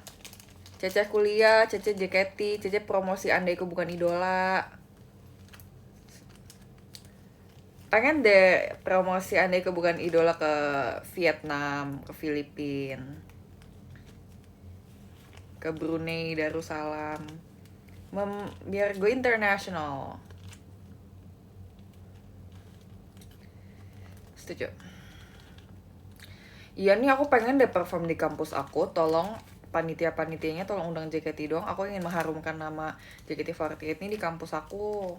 Cece kuliah, Cece JKT, Cece promosi Andaiku Bukan Idola. Pengen deh promosi Andaiku Bukan Idola ke Vietnam, ke Filipina, ke Brunei Darussalam. Biar gue international. Setuju. Iya nih aku pengen deh perform di kampus aku. Tolong panitia-panitianya tolong undang JKT dong. Aku ingin mengharumkan nama JKT48 nih di kampus aku.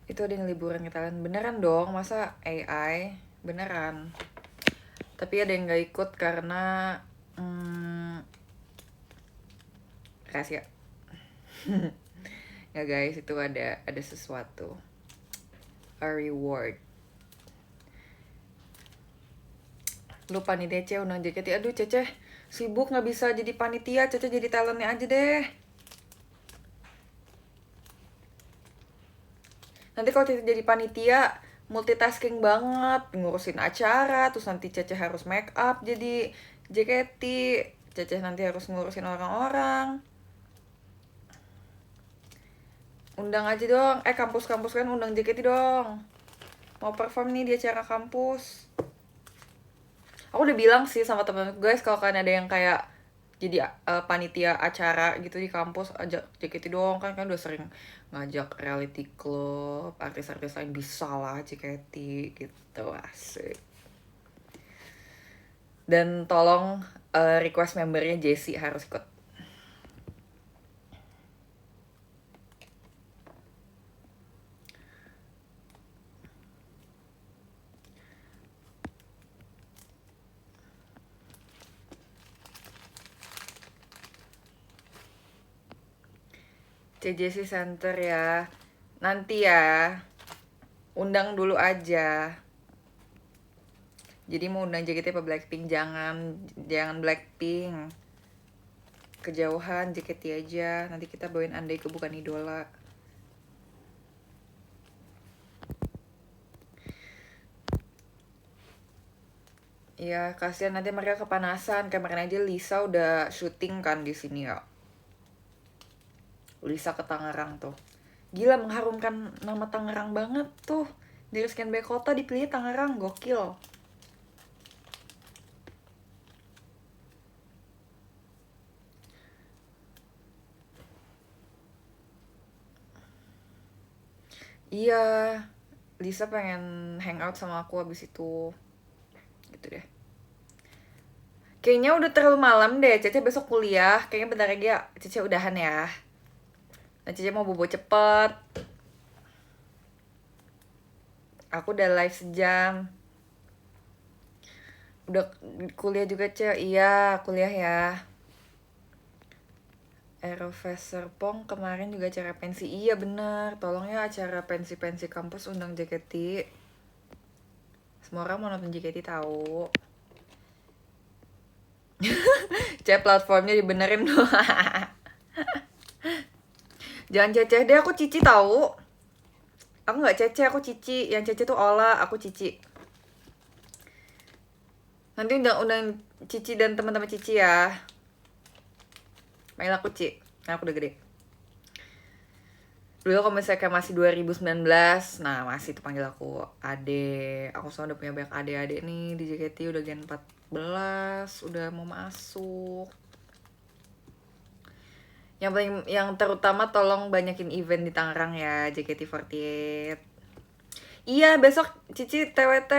Itu ada yang liburan ke Thailand. Beneran dong, masa AI? Beneran. Tapi ada yang gak ikut karena rahasia. Nggak guys, itu ada sesuatu, a reward. Lu panitia Cece undang JKT. Aduh Cece sibuk nggak bisa jadi panitia, Cece jadi talentnya aja deh. Nanti kalau Cece jadi panitia multitasking banget, ngurusin acara, terus nanti Cece harus make up jadi JKT, Cece nanti harus ngurusin orang-orang. Undang aja dong, kampus-kampus kan undang JKT dong. Mau perform nih di acara kampus. Aku udah bilang sih sama temen guys, kalau kalian ada yang kayak jadi panitia acara gitu di kampus, ajak JKT dong. Kan udah sering ngajak reality club, artis-artis lain, bisa lah JKT gitu, asik. Dan tolong request membernya Jessie harus ikut. CJC Center ya. Nanti ya. Undang dulu aja. Jadi mau undang JKT apa Blackpink? Jangan Blackpink. Kejauhan JKT aja. Nanti kita bawain Andaiku Bukan Idola. Iya, kasihan nanti mereka kepanasan. Kemarin aja Lisa udah syuting kan di sini ya. Lisa ke Tangerang tuh. Gila, mengharumkan nama Tangerang banget tuh. Dari sekian banyak kota dipilih Tangerang, gokil. Iya, Lisa pengen hangout sama aku abis itu. Gitu deh. Kayaknya udah terlalu malam deh, Cece besok kuliah. Kayaknya bentar lagi ya, Cece udahan ya. Nah, Cece mau bobo cepet. Aku udah live sejam. Udah kuliah juga, Cece. Iya, kuliah ya. Profesor Pong kemarin juga acara pensi. Iya bener, tolong ya acara pensi-pensi kampus undang JKT. Semua orang mau nonton JKT tahu. Cek platformnya dibenerin dong. Jangan cece deh, aku Cici tahu. Aku nggak cece, aku Cici. Yang cece tuh Ola, aku Cici. Nanti undang Cici dan teman-teman Cici ya. Main aku Ci, nah, aku udah gede. Dulu kalau misalnya kayak masih 2019, nah masih tuh panggil aku Ade. Aku soalnya udah punya banyak ade-ade nih di JKT, udah gen 14, udah mau masuk. Yang terutama tolong banyakin event di Tangerang ya, JKT48. Iya, besok Cici TWT,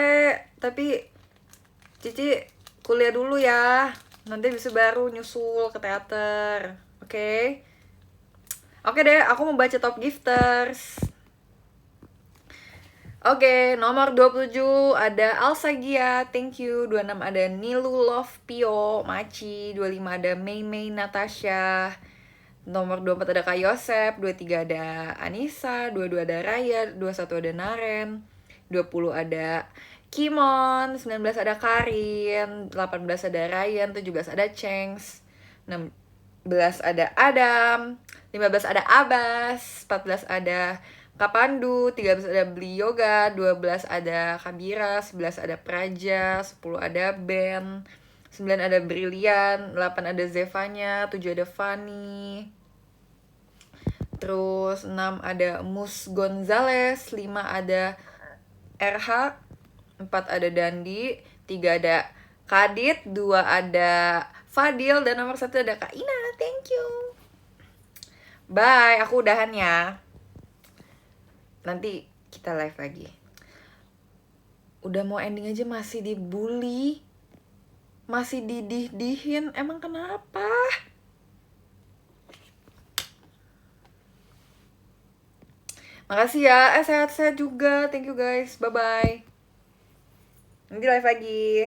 tapi Cici kuliah dulu ya. Nanti bisa baru nyusul ke teater. Oke? Oke deh, aku mau baca top gifters. Oke, nomor 27 ada Alsagia, thank you. 26 ada Nilu Love Pio, Maci. 25 ada Mei Mei Natasha. Nomor 24 ada Kak Yosep, 23 ada Anissa, 22 ada Raya, 21 ada Naren, 20 ada Kimon, 19 ada Karin, 18 ada Ryan, 17 ada Cengs, 16 ada Adam, 15 ada Abbas, 14 ada Kapandu, 13 ada Beli Yoga, 12 ada Kabira, 11 ada Praja, 10 ada Ben, 9 ada Brilian, 8 ada Zevanya, 7 ada Fanny, terus 6 ada Mus Gonzales, 5 ada RH, 4 ada Dandi, 3 ada Kadit, 2 ada Fadil, dan nomor 1 ada Kak Ina. Thank you. Bye, aku udahan ya. Nanti kita live lagi. Udah mau ending aja masih dibully, masih didih-dihin. Emang kenapa? Makasih ya. Sehat-sehat juga. Thank you guys. Bye-bye. Nanti live lagi.